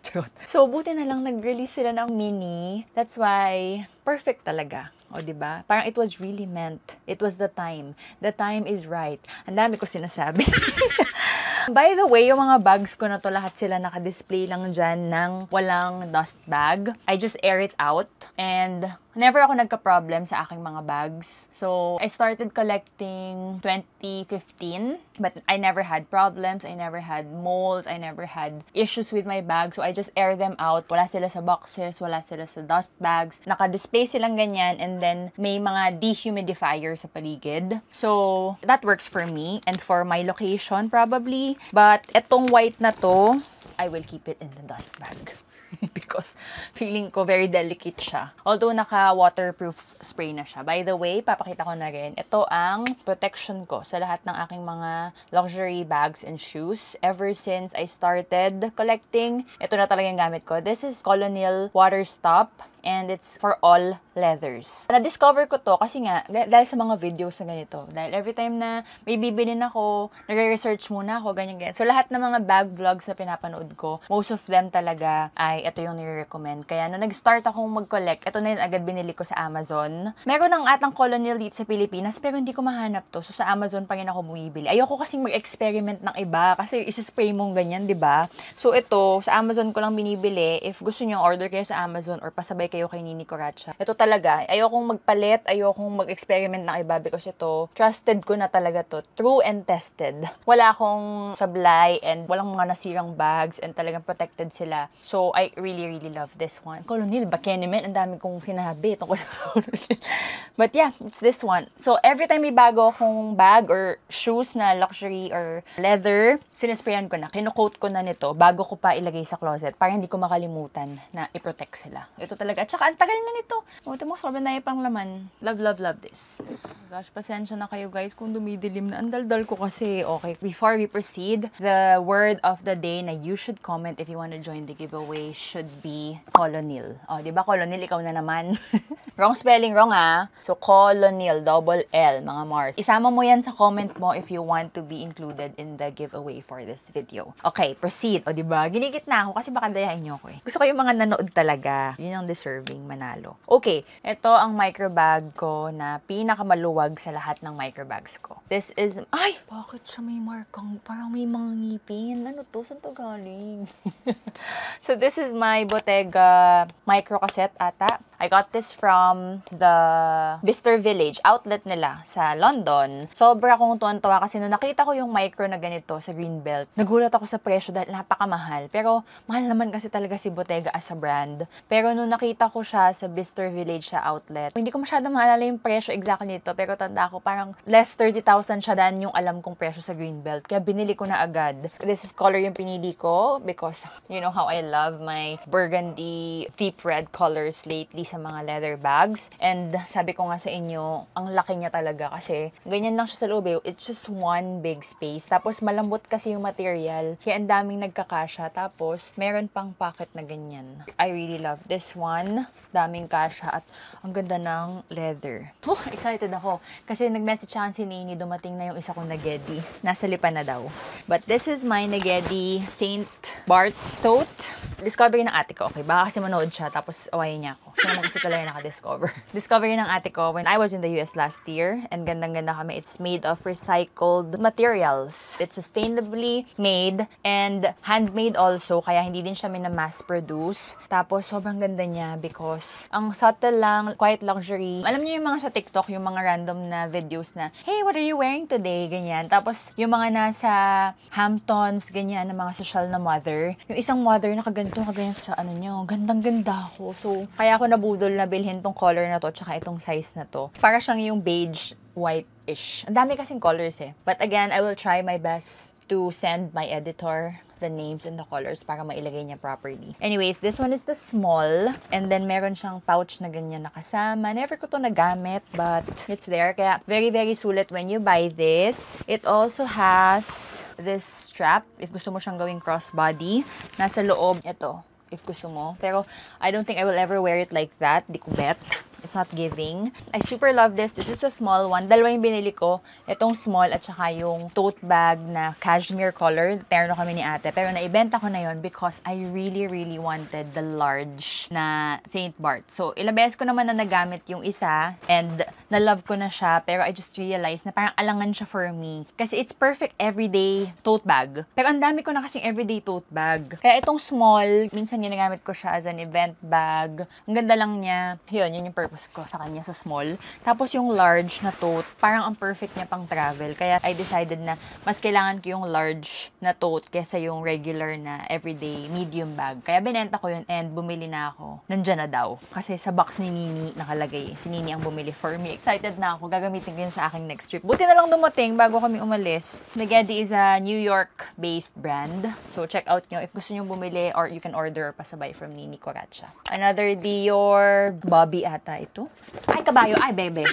So, buti na lang nag-release sila ng mini. That's why, perfect talaga. O, diba? Parang it was really meant. It was the time. The time is right. Ang dami ko sinasabi. By the way, yung mga bags ko na to, lahat sila naka-display lang dyan ng walang dust bag. I just air it out. And never ako nagka-problem sa aking mga bags. So, I started collecting 2015. But I never had problems. I never had molds. I never had issues with my bag. So, I just air them out. Wala sila sa boxes. Wala sila sa dust bags. Naka-display silang ganyan. And then, may mga dehumidifier sa paligid. So, that works for me. And for my location, probably. But, etong white na to, I will keep it in the dust bag. Because feeling ko very delicate siya. Although naka-waterproof spray na siya. By the way, papakita ko na rin, ito ang protection ko sa lahat ng aking mga luxury bags and shoes. Ever since I started collecting, ito na talaga yung gamit ko. This is Colonial Water Stop. And it's for all leathers. Na-discover ko to kasi nga, dahil sa mga videos na ganito. Dahil every time na may bibilin ako, nagre-research muna ako, ganyan-ganyan. So, lahat ng mga bag vlogs na pinapanood ko, most of them talaga ay ito yung nire-recommend. Kaya, nung nag-start akong mag-collect, ito na yun agad binili ko sa Amazon. Meron ng atang Colonial dito sa Pilipinas, pero hindi ko mahanap to. So, sa Amazon pa rin ako bumibili. Ayoko kasing mag-experiment ng iba kasi isa-spray mong ganyan, di ba? So, ito, sa Amazon ko lang binibili. If gusto nyo, order kayo sa Amazon or pasabay kayo kay Nini Coracha. Ito talaga, ayokong magpalit, ayokong mag-experiment ng iba because ito, trusted ko na talaga to. True and tested. Wala akong sablay and walang mga nasirang bags and talagang protected sila. So, I really, really love this one. Colonial, Bakenemen, ang dami kong sinabi tungkol sa Colonial. But yeah, it's this one. So, every time may bago akong bag or shoes na luxury or leather, sinisprayan ko na, kinukoat ko na nito bago ko pa ilagay sa closet para hindi ko makalimutan na i-protect sila. Ito talaga talaga. Tsaka, ang tagal na nito. Ito mo, sobrang na pang laman. Love, love, love this. Gosh, pasensya na kayo guys kung dumidilim na. Ang daldal ko kasi. Okay, before we proceed, the word of the day na you should comment if you want to join the giveaway should be colonel. O, di ba colonel? Ikaw na naman. Wrong spelling, wrong So, colonel, double L, mga Mars. Isama mo yan sa comment mo if you want to be included in the giveaway for this video. Okay, proceed. O, di ba? Ginigit na ako kasi baka dayain nyo ako eh. Gusto ko yung mga nanood talaga. Yun ang deserving manalo. Okay, ito ang micro bag ko na pinakamaluwag sa lahat ng microbags ko. This is, ay! Bakit siya may markang, parang may mga ngipin? Ano to? Saan to galing? So this is my Bottega micro cassette ata. I got this from the Bicester Village outlet nila sa London. Sobra akong tuwan-tuwa kasi nung nakita ko yung micro na ganito sa Greenbelt, nagulat ako sa presyo dahil napakamahal. Pero mahal naman kasi talaga si Bottega as a brand. Pero nung nakita ko siya sa Bicester Village sa outlet, hindi ko masyadong maalala yung presyo exactly nito. Pero tanda ko parang less 30,000 siya than yung alam kong presyo sa Greenbelt. Kaya binili ko na agad. This is color yung pinili ko because you know how I love my burgundy deep red colors lately sa mga leather bags. And sabi ko nga sa inyo, ang laki niya talaga kasi ganyan lang siya sa loob eh. It's just one big space. Tapos malambot kasi yung material. Kaya ang daming nagkakasya. Tapos meron pang pocket na ganyan. I really love this one. Daming kasya at ang ganda ng leather. Excited ako. Kasi nag-message siya si Nini, dumating na yung isa kong Nagedi. Nasa lipa na daw. But this is my Nagedi St. Bart's tote. Discovery ng ate ko. Okay, baka kasi manood siya tapos awayin niya ako. Siya naman kasi talaga naka-discover. Discovery ng ate ko when I was in the US last year. And gandang-ganda kami. It's made of recycled materials. It's sustainably made and handmade also. Kaya hindi din siya mass produce. Tapos sobrang ganda niya because ang subtle lang, quiet luxury. Alam niyo yung mga sa TikTok, yung mga random na videos na, hey, what are you wearing today? Ganyan. Tapos yung mga nasa Hamptons, ganyan, na mga social na mother. Yung isang mother nakaganto, kaganyan sa ano niyo. Gandang-ganda ako. So, kaya ako nabudol na bilhin tong color na to tsaka itong size na to. Para siyang yung beige white-ish. Ang dami kasing colors eh. But again, I will try my best to send my editor the names and the colors para mailagay niya properly. Anyways, this one is the small. And then, meron siyang pouch na ganyan nakasama. Never ko to nagamit, but it's there. Kaya, very, very sulit when you buy this. It also has this strap. If gusto mo siyang gawing crossbody. Nasa loob, ito. If gusto mo. Pero, I don't think I will ever wear it like that. Di ko bet. It's not giving. I super love this. This is a small one. Dalawa yung binili ko. Itong small at saka yung tote bag na cashmere color. Terno kami ni ate. Pero naibenta ko na yon because I really, really wanted the large na St. Bart. So, ilang beses ko naman na nagamit yung isa and na-love ko na siya. Pero I just realized na parang alangan siya for me. Kasi it's perfect everyday tote bag. Pero ang dami ko na kasing everyday tote bag. Kaya itong small, minsan ginagamit ko siya as an event bag. Ang ganda lang niya. Yun yung purpose ko sa kanya sa small. Tapos yung large na tote, parang ang perfect niya pang travel. Kaya I decided na mas kailangan ko yung large na tote kesa yung regular na everyday medium bag. Kaya binenta ko yun and bumili na ako. Nandyan na daw. Kasi sa box ni Nini nakalagay. Si Nini ang bumili for me. Excited na ako. Gagamitin ko yun sa aking next trip. Buti na lang dumating bago kami umalis. Nagedi is a New York-based brand. So check out nyo if gusto nyo bumili or you can order pasabay from Nini Coracha. Another Dior Bobby ata ito. Ay, kabayo. Ay, bebe.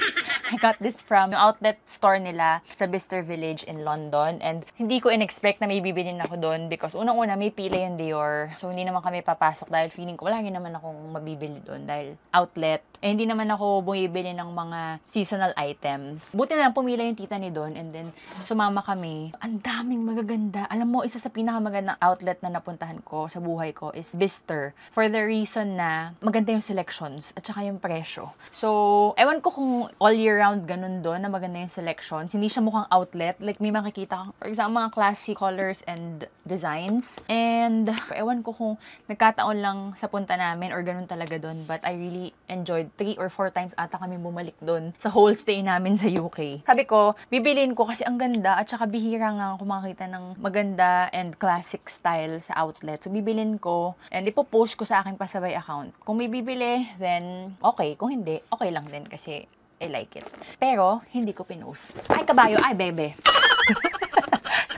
I got this from yung outlet store nila sa Bicester Village in London. And hindi ko in-expect na may bibilin ako doon because unang-una may pila yung Dior. So, hindi naman kami papasok dahil feeling ko wala naman akong mabibili doon dahil outlet. Eh, hindi naman ako bumibili ng mga seasonal items. Buti na lang pumila yung tita ni Don and then sumama kami. Ang daming magaganda. Alam mo, isa sa pinakamagandang outlet na napuntahan ko sa buhay ko is Bicester. For the reason na maganda yung selections at saka yung presyo. So, ewan ko kung all year round ganun doon na maganda yung selections. Hindi siya mukhang outlet. Like, may makikita kang, for example, mga classy colors and designs. And, ewan ko kung nagkataon lang sa punta namin or ganun talaga doon. But I really enjoyed 3 or 4 times ata kami bumalik doon sa whole stay namin sa UK. Sabi ko, bibilin ko kasi ang ganda at saka bihira nga ako makakita ng maganda and classic style sa outlet. So, bibilin ko and ipopost ko sa aking pasabay account. Kung may bibili, then okay. Kung hindi, okay lang din kasi I like it. Pero, hindi ko pinost. Ay, kabayo. Ay, bebe.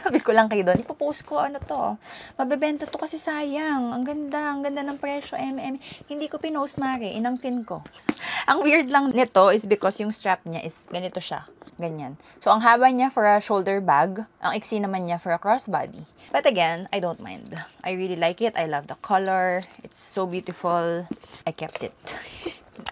Sabi ko lang kay Don, ipopost ko, ano to, mabebenta to kasi sayang. Ang ganda ng presyo, Hindi ko pinost, Mare, inangkin ko. Ang weird lang nito is because yung strap niya is ganito siya. Ganyan. So, ang haba niya for a shoulder bag, ang iksi naman niya for a crossbody. But again, I don't mind. I really like it. I love the color. It's so beautiful. I kept it.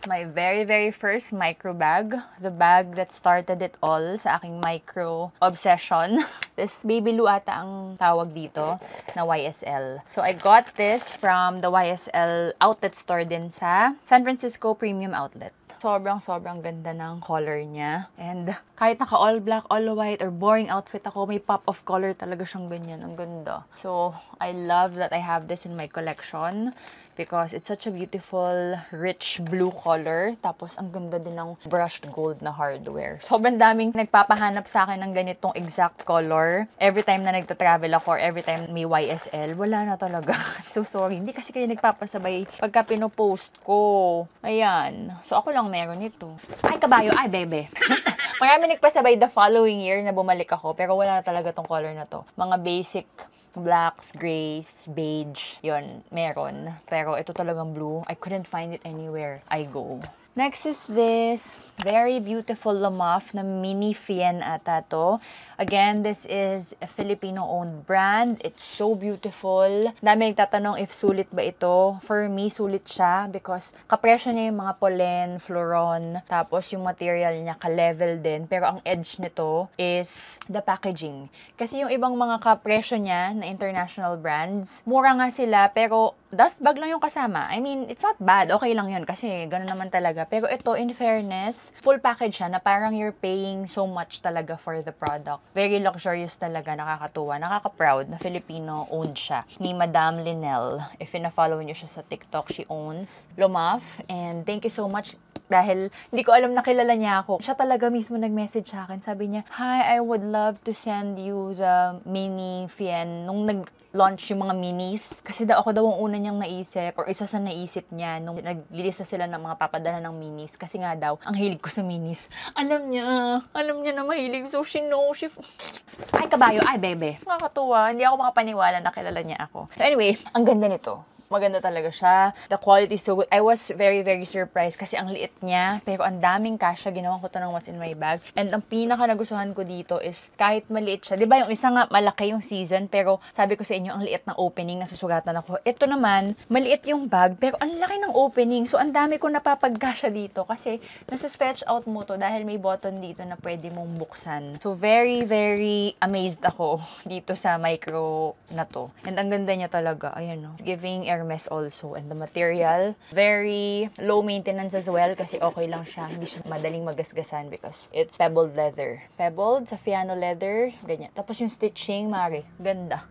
My very, very first micro bag. The bag that started it all sa aking micro obsession. This Baby Lou ata ang tawag dito na YSL. So, I got this from the YSL outlet store din sa San Francisco Premium Outlet. Sobrang ganda ng color niya. And kahit naka all black, all white, or boring outfit ako, may pop of color talaga siyang ganyan. Ang ganda. So, I love that I have this in my collection because it's such a beautiful, rich blue color. Tapos, ang ganda din ng brushed gold na hardware. Sobrang daming nagpapahanap sa akin ng ganitong exact color. Every time na nagta-travel ako or every time may YSL, wala na talaga. So, sorry. Hindi kasi kayo nagpapasabay pagka pinopost ko. Ayan. So, ako lang meron ito. Ay, kabayo. Ay, bebe. Marami nagpasabay the following year na bumalik ako, pero wala na talaga tong color na to. Mga basic blacks, grays, beige, yon meron. Pero ito talagang blue. I couldn't find it anywhere I go. Next is this very beautiful Lamoff na mini Fien ata to. Again, this is a Filipino-owned brand. It's so beautiful. Dami nagtatanong if sulit ba ito. For me, sulit siya because kapresyo niya yung mga pollen, floron, tapos yung material niya ka-level din. Pero ang edge nito is the packaging. Kasi yung ibang mga kapresyo niya na international brands, mura nga sila pero dust bag lang yung kasama. I mean, it's not bad. Okay lang yun kasi gano'n naman talaga. Pero ito, in fairness, full package siya na parang you're paying so much talaga for the product. Very luxurious talaga, nakakatuwa, nakaka-proud na Filipino-owned siya. Ni Madame Linel. If ina-follow niyo siya sa TikTok, she owns Lamoff. And thank you so much dahil hindi ko alam na kilala niya ako. Siya talaga mismo nag-message sa akin. Sabi niya, "Hi, I would love to send you the mini Fien." Nung nag-launch yung mga minis. Kasi ako daw ang una niyang naisip or isa sa naisip niya nung naglilista sila ng mga papadala ng minis. Kasi nga daw, ang hilig ko sa minis. Alam niya na mahilig. So, Ay, kabayo. Ay, bebe. Nakakatuwa. Hindi ako makapaniwala na kilala niya ako. So, anyway, ang ganda nito. Maganda talaga siya. The quality is so good. I was very, very surprised kasi ang liit niya. Pero ang daming kasya. Ginawan ko to ng what's in my bag. And ang pinaka nagustuhan ko dito is kahit maliit siya. Diba yung isa nga malaki yung season pero sabi ko sa inyo ang liit ng opening na susugatan ako. Ito naman, maliit yung bag pero ang laki ng opening. So ang dami ko napapagkasya dito kasi nasa stretch out mo to dahil may button dito na pwede mong buksan. So very, very amazed ako dito sa micro na to. And ang ganda niya talaga. Ayan o. It's giving Hermes also. And the material, very low maintenance as well kasi okay lang siya. Hindi siya madaling magasgasan because it's pebbled leather. Pebbled sa Fiano leather. Ganyan. Tapos yung stitching, Mari, ganda.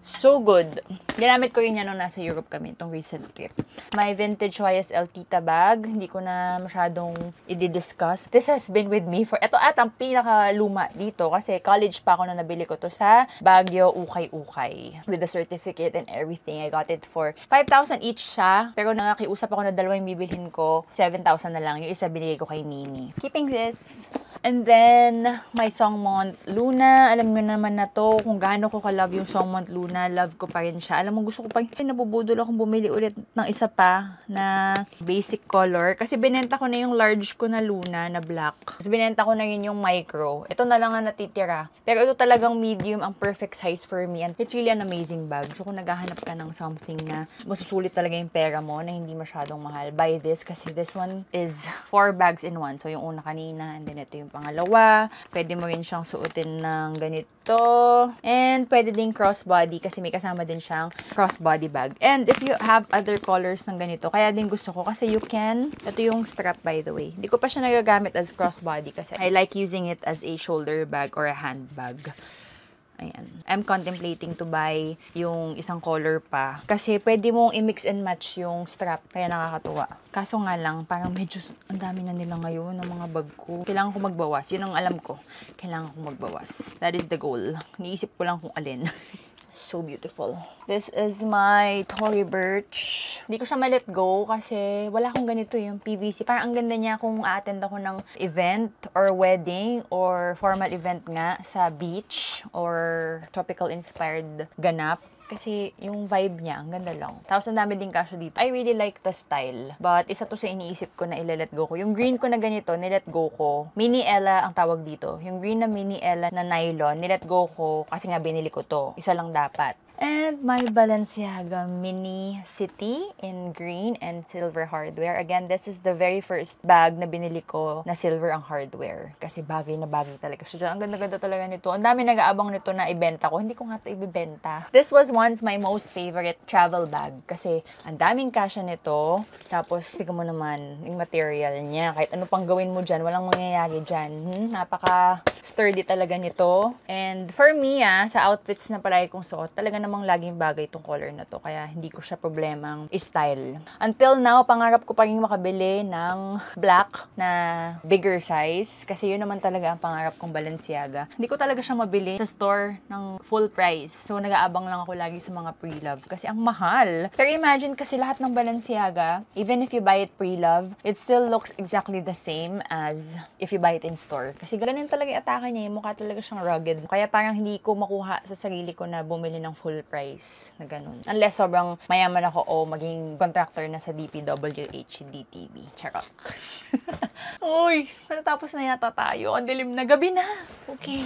So good. Ginamit ko rin yan nung nasa Europe kami, itong recent trip. My vintage YSL Tita bag, hindi ko na masyadong i-discuss. This has been with me for, ito at ang pinaka-luma dito kasi college pa ako na nabili ko to sa Baguio, Ukay-Ukay. With the certificate and everything. I got it for 5,000 each siya. Pero nakiusap ako na dalawa yung bibilhin ko, 7,000 na lang. Yung isa binigay ko kay Nini. Keeping this. And then, my Songmont Luna. Alam nyo naman na to, kung gaano ko ka-love yung Songmont Luna. Love ko pa rin siya. Alam mo, gusto ko pa rin, nabubudol akong bumili ulit ng isa pa na basic color. Kasi binenta ko na yung large ko na Luna na black. Kasi binenta ko na rin yung micro. Ito na lang ang natitira. Pero ito talagang medium, ang perfect size for me. And it's really an amazing bag. So, kung naghahanap ka ng something na masusulit talaga yung pera mo, na hindi masyadong mahal, buy this. Kasi this one is 4 bags in one. So, yung una kanina, and then ito yung pangalawa. Pwede mo rin siyang suotin ng ganito. And pwede din crossbody kasi may kasama din siyang crossbody bag. And if you have other colors ng ganito, kaya din gusto ko kasi you can, ito yung strap by the way. Hindi ko pa siya nagagamit as crossbody kasi I like using it as a shoulder bag or a handbag. Ayan. I'm contemplating to buy yung isang color pa. Kasi pwede mong i-mix and match yung strap. Kaya nakakatuwa. Kaso nga lang, parang medyo ang dami na nila ngayon ng mga bag ko. Kailangan ko magbawas. Yun ang alam ko. Kailangan ko magbawas. That is the goal. Niisip ko lang kung alin. So beautiful. This is my Tory Burch. Hindi ko siya ma-let go kasi wala akong ganito yung PVC. Parang ang ganda niya kung a-attend ako ng event or wedding or formal event nga sa beach or tropical inspired ganap. Kasi yung vibe niya, ang ganda lang. Tapos ang dami din kasyo dito. I really like the style. But isa to sa iniisip ko na ilalet go ko. Yung green ko na ganito, nilet go ko. Mini Ella ang tawag dito. Yung green na Mini Ella na nylon, nilet go ko kasi nga binili ko to. Isa lang dapat. And my Balenciaga Mini City in green and silver hardware. Again, this is the very first bag na binili ko na silver ang hardware. Kasi bagay na bagay talaga. So, ang ganda-ganda talaga nito. Ang dami nag-aabang nito na ibenta ko. Hindi ko nga ito ibibenta. This was once my most favorite travel bag. Kasi ang daming kasya nito. Tapos, tignan mo naman yung material niya. Kahit ano pang gawin mo dyan, walang mangyayari dyan. Napaka-sturdy talaga nito. And for me, sa outfits na palagi kong suot, talaga namang laging bagay itong color na to. Kaya hindi ko siya problemang style. Until now, pangarap ko pa rin makabili ng black na bigger size. Kasi yun naman talaga ang pangarap kong Balenciaga. Hindi ko talaga siya mabili sa store ng full price. So, nag-aabang lang ako lagi sa mga pre-love. Kasi ang mahal. Pero imagine kasi lahat ng Balenciaga, even if you buy it pre-love, it still looks exactly the same as if you buy it in store. Kasi ganun talaga yung atake niya. Mukha talaga siyang rugged. Kaya parang hindi ko makuha sa sarili ko na bumili ng full price na ganun. Unless sobrang mayaman ako o maging contractor na sa DPWH DTV. Charot. Uy, matatapos na yata tayo. Ang dilim na, gabi na. Okay.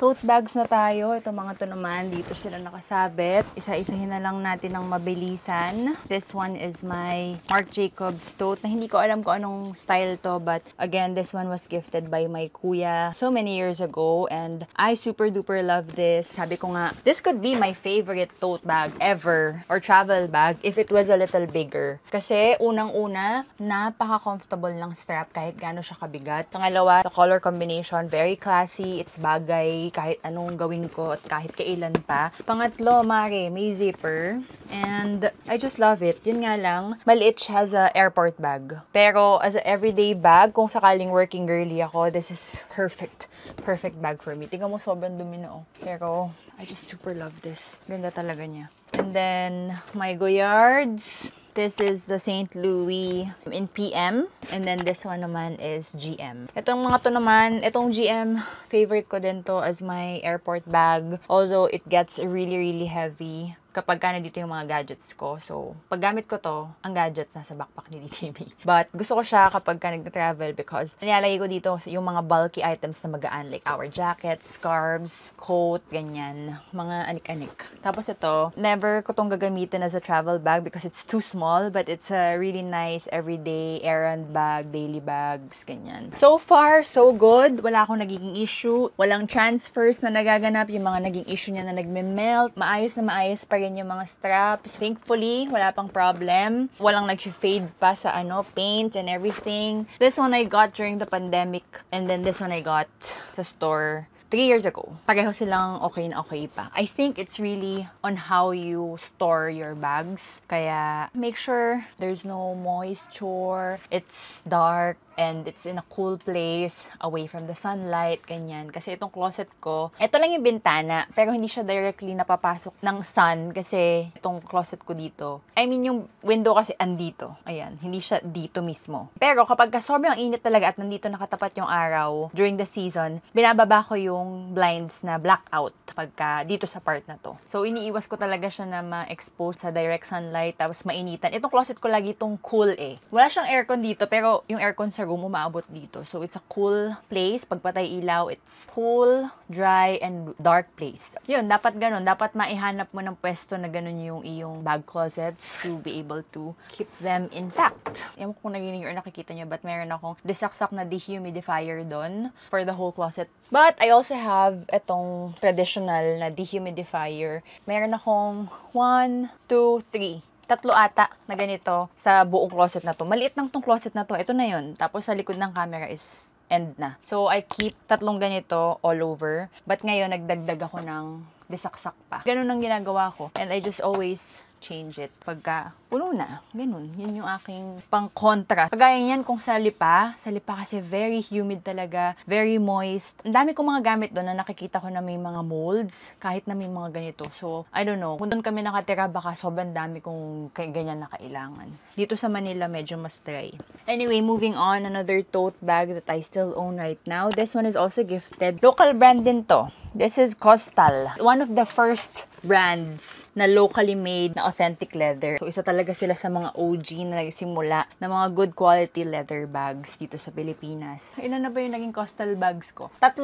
Tote bags na tayo. Ito mga to naman. Dito sila nakasabit. Isa-isahin na lang natin ng mabilisan. This one is my Marc Jacobs tote na hindi ko alam kung anong style to. But again, this one was gifted by my kuya so many years ago. And I super duper love this. Sabi ko nga, this could be my favorite tote bag ever or travel bag if it was a little bigger. Kasi unang-una, napaka-comfortable ng strap kahit gaano siya kabigat. Pangalawa, the color combination, very classy. It's bagay kahit anong gawin ko at kahit kailan pa. Pangatlo, mare, may zipper. And I just love it. Yun nga lang, maliit siya as a airport bag. Pero as a everyday bag, kung sakaling working girly ako, this is perfect. Perfect bag for me. Tingnan mo, sobrang dumi na Pero I just super love this. Ganda talaga niya. And then, my Goyards. This is the St. Louis in PM. And then this one naman is GM. Itong mga to naman, itong GM, favorite ko din to as my airport bag. Although it gets really, really heavy kapag ka nandito yung mga gadgets ko. So, pag gamit ko to, ang gadgets nasa backpack ni DTV. But, gusto ko siya kapag ka nag-travel because nilalagay ko dito yung mga bulky items na magaan like our jackets, scarves, coat, ganyan. Mga anik-anik. Tapos ito, never ko tong gagamitin as a travel bag because it's too small but it's a really nice everyday errand bag, daily bags, ganyan. So far, so good. Wala akong nagiging issue. Walang transfers na nagaganap. Yung mga naging issue niya na nagme-melt. Maayos na maayos pa rin yung mga straps. Thankfully, wala pang problem. Walang nag-fade pa sa paint and everything. This one I got during the pandemic and then this one I got sa store 3 years ago. Pareho silang okay na okay pa. I think it's really on how you store your bags. Kaya make sure there's no moisture, it's dark, and it's in a cool place, away from the sunlight, ganyan. Kasi itong closet ko, ito lang yung bintana, pero hindi siya directly napapasok ng sun kasi itong closet ko dito. I mean, yung window kasi andito. Ayan, hindi siya dito mismo. Pero kapag sobrang init talaga at nandito nakatapat yung araw during the season, binababa ko yung blinds na blackout pagka dito sa part na to. So, iniiwas ko talaga siya na ma-expose sa direct sunlight, tapos mainitan. Itong closet ko lagi itong cool Wala siyang aircon dito, pero yung aircon sa room umaabot dito. So, it's a cool place. Pagpatay ilaw, it's cool, dry, and dark place. Yun, dapat ganun. Dapat maihanap mo ng pwesto na ganun yung iyong bag closets to be able to keep them intact. Ewan ko kung naginig or nakikita nyo, but meron akong disaksak na dehumidifier doon for the whole closet. But I also have itong traditional na dehumidifier. Meron akong 1, 2, 3. 3 ata na ganito sa buong closet na to. Maliit lang tong closet na to. Ito na yun. Tapos sa likod ng camera is end na. So, I keep 3 ganito all over. But ngayon, nagdagdag ako ng disaksak pa. Ganun ang ginagawa ko. And I just always change it pagka puno na. Ganun. Yun yung aking pang-kontra. Kagaya yan kung sa Lipa kasi very humid talaga, very moist. Ang dami kong mga gamit doon na nakikita ko na may mga molds, kahit na may mga ganito. So, I don't know. Kung doon kami nakatira, baka sobrang dami kong ganyan na kailangan. Dito sa Manila, medyo mas dry. Anyway, moving on, another tote bag that I still own right now. This one is also gifted. Local brand din to. This is Costal. One of the first brands na locally made na authentic leather. So, isa talaga sila sa mga OG na nagsimula na mga good quality leather bags dito sa Pilipinas. Ilan na ba yung naging Costal bags ko? 3.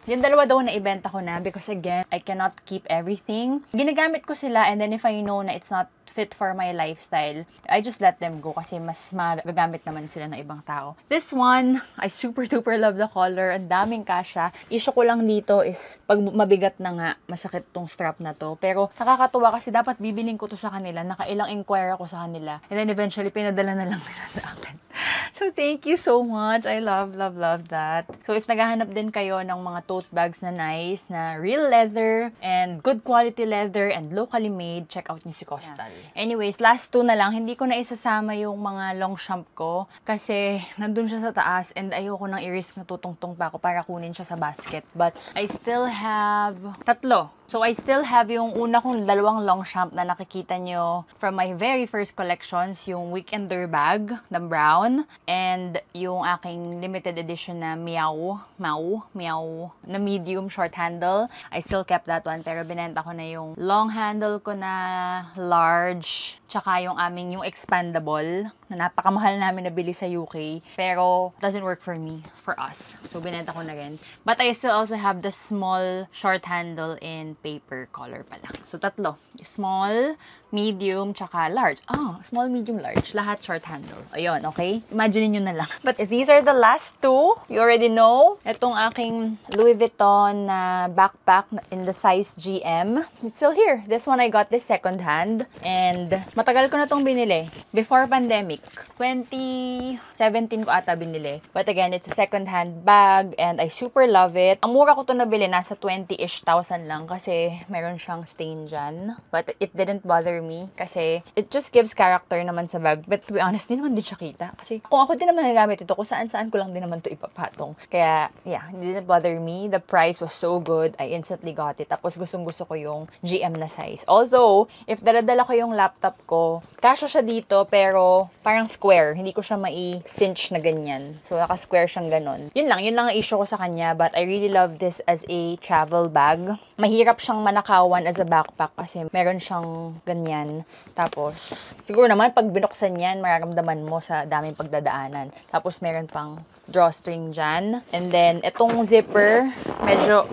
Yung 2 daw na ibenta ko na because again, I cannot keep everything. Ginagamit ko sila and then if I know na it's not fit for my lifestyle, I just let them go kasi mas magagamit naman sila ng ibang tao. This one, I super duper love the color. Ang daming kasya. Issue ko lang dito is pag mabigat na nga, masakit tong strap na to. Pero nakakatuwa kasi dapat bibiling ko to sa kanila. Nakailang inquire ako sa kanila. And then eventually, pinadala na lang nila sa akin. So, thank you so much. I love that. So, if naghahanap din kayo ng mga tote bags na nice, na real leather, and good quality leather, and locally made, check out niyo si Costal. Yeah. Anyways, last 2 na lang. Hindi ko na isasama yung mga Longchamp ko kasi nandun siya sa taas and ayoko nang i-risk na tutungtong pa ako para kunin siya sa basket. But, I still have 3. So, I still have yung una kong 2 Longchamp na nakikita nyo from my very first collections, yung Weekender bag na brown, and yung aking limited edition na Meow, na medium short handle. I still kept that one, pero binenta ko na yung long handle ko na large, tsaka yung aming yung expandable, na napakamahal namin nabili sa UK, pero doesn't work for me, for us. So, binenta ko na rin. But I still also have the small short handle in paper color pala. So, 3. Small, medium, tsaka large. Small, medium, large. Lahat short handle. Ayun, okay? Imagine nyo na lang. But these are the last 2. You already know. Itong aking Louis Vuitton na backpack in the size GM. It's still here. This one, I got this second hand. And matagal ko na itong binili. Before pandemic. 2017 ko ata binili. But again, it's a second hand bag and I super love it. Ang mura ko to nabili, nasa 20-ish thousand lang kasi meron siyang stain dyan. But it didn't bother me kasi it just gives character naman sa bag. But to be honest, di naman din siya kita. Kasi kung ako din naman nagamit ito, kung saan-saan ko lang din naman ito ipapatong. Kaya, yeah, it didn't bother me. The price was so good. I instantly got it. Tapos gustong-gusto ko yung GM na size. Also, if daladala ko yung laptop ko, kasya siya dito pero parang square. Hindi ko siya mai-cinch na ganyan. So, naka-square siyang ganon. Yun lang ang issue ko sa kanya. But I really love this as a travel bag. Mahirap siyang manakawan as a backpack kasi meron siyang ganyan. Tapos, siguro naman pag binuksan yan, mararamdaman mo sa daming pagdadaanan. Tapos, meron pang drawstring dyan. And then, itong zipper, medyo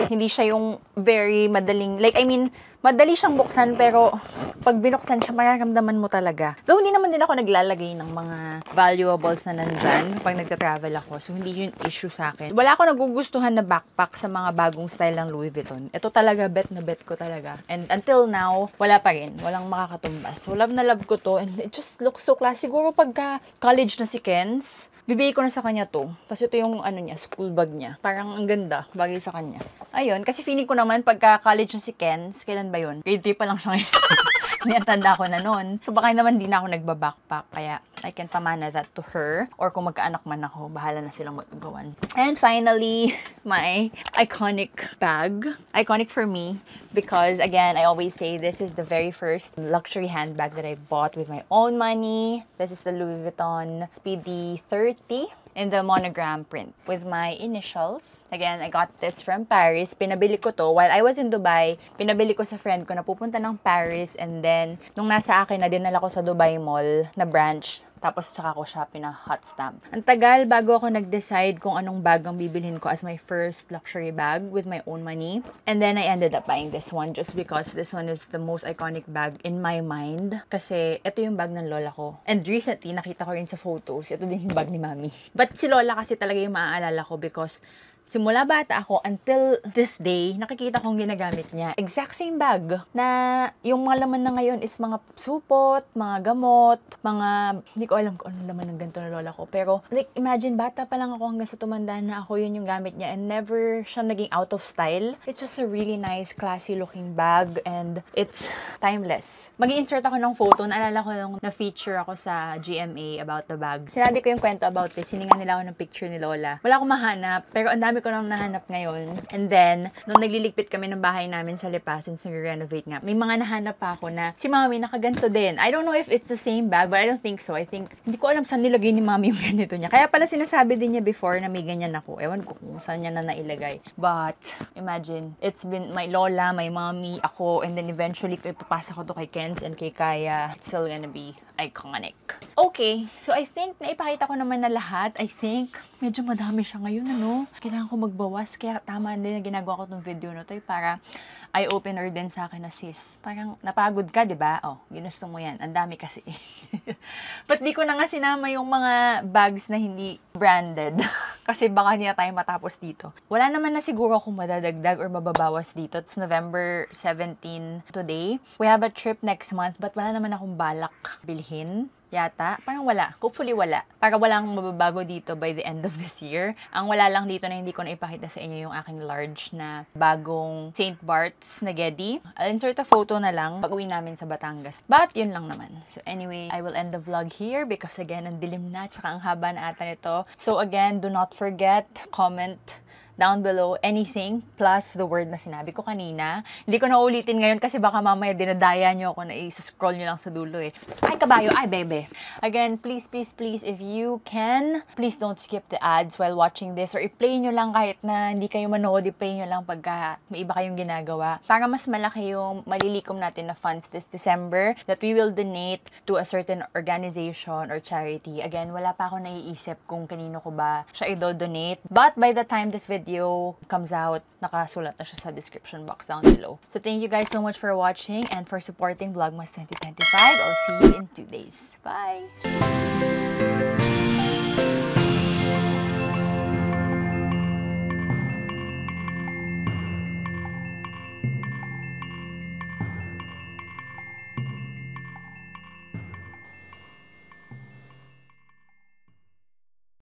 hindi siya yung very madaling, madali siyang buksan pero pag binuksan siya, mararamdaman mo talaga. Though hindi naman din ako naglalagay ng mga valuables na nandyan pag nagta-travel ako. So, hindi yun issue sa akin. Wala ako nagugustuhan na backpack sa mga bagong style ng Louis Vuitton. Ito talaga, bet na bet ko talaga. And until now, wala pa rin. Walang makakatumbas. So, love na love ko to. And it just looks so classy. Siguro pagka college na si Kenz, bibigay ko na sa kanya to. Kasi ito yung school bag niya. Parang ang ganda, bagay sa kanya. Ayun, kasi feeling ko naman pagka college na si Kenz, kailan ba yun? Grade 3 pa lang siya ngayon. Niyantanda ko na nun. So baka naman di na ako nagbabackpack. Kaya I can pamana that to her. Or kung magkaanak man ako, bahala na silang magagawan. And finally, my iconic bag. Iconic for me because again, I always say this is the very first luxury handbag that I bought with my own money. This is the Louis Vuitton Speedy 30. In the monogram print with my initials. Again, I got this from Paris. Pinabili ko to while I was in Dubai. Pinabili ko sa friend ko na pupunta ng Paris and then nung nasa akin na dinala ko sa Dubai Mall na branch. Tapos tsaka ko siya pina-hot stamp. Ang tagal bago ako nag-decide kung anong bag ang bibilhin ko as my first luxury bag with my own money. And then I ended up buying this one just because this one is the most iconic bag in my mind. Kasi ito yung bag ng lola ko. And recently, nakita ko rin sa photos, ito din yung bag ni mami. But si lola kasi talaga yung maaalala ko because simula bata ako until this day, nakikita kong ginagamit niya. Exact same bag na yung mga laman na ngayon is mga supot, mga gamot, mga, hindi ko alam kung anong laman ng ganito na lola ko. Pero, like, imagine, bata pa lang ako hanggang sa tumanda na ako, yun yung gamit niya and never siya naging out of style. It's just a really nice, classy looking bag and it's timeless. Mag-i-insert ako ng photo. Naalala ko nung na-feature ako sa GMA about the bag. Sinabi ko yung kwento about this. Siningan nila ako ng picture ni Lola. Wala akong mahanap, pero ang dami ko nang nahanap ngayon. And then, nung nagliligpit kami ng bahay namin sa Lipa, since nag-renovate nga, may mga nahanap pa ako na si Mami nakaganto din. I don't know if it's the same bag, but I don't think so. I think, hindi ko alam saan nilagay ni Mami yung ganito niya. Kaya pala sinasabi din niya before na may ganyan ako. Ewan ko kung saan niya na nailagay. But, imagine, it's been my Lola, my Mommy, ako, and then eventually, ipapasa ko to kay Kenz and kay Kaya. It's still gonna be iconic. Okay, so I think naipakita ko naman na lahat. I think medyo madami siya ngayon, ano? Kailangan ko magbawas, kaya tama din na ginagawa ko tong video na to para eye-opener din sa akin na sis. Parang napagod ka, di ba? Oh, ginusto mo yan. Ang dami kasi. But di ko na nga sinama yung mga bags na hindi branded. Kasi baka hindi na tayo matapos dito. Wala naman na siguro kung madadagdag or mababawas dito. It's November 17 today. We have a trip next month, but wala naman akong balak bilhin. Yata. Parang wala. Hopefully wala. Para walang mababago dito by the end of this year. Ang wala lang dito na hindi ko na ipakita sa inyo yung aking large na bagong St. Bart's na Getty. I'll insert a photo na lang pag uwi namin sa Batangas. But yun lang naman. So anyway, I will end the vlog here because again, ang dilim na tsaka ang haba na ata nito. So again, do not forget, comment down below anything plus the word na sinabi ko kanina. Hindi ko na ulitin ngayon kasi baka mamaya dinadaya nyo ako na i-scroll nyo lang sa dulo eh. Ay kabayo, ay bebe. Again, please, please, please, if you can, please don't skip the ads while watching this or i-play nyo lang kahit na hindi kayo manood, i-play nyo lang pagka may iba kayong ginagawa. Para mas malaki yung malilikom natin na funds this December that we will donate to a certain organization or charity. Again, wala pa ako naiisip kung kanino ko ba siya i-donate. But by the time this video comes out, nakasulat na siya sa description box down below. So thank you guys so much for watching and for supporting Vlogmas 2025. I'll see you in 2 days. Bye!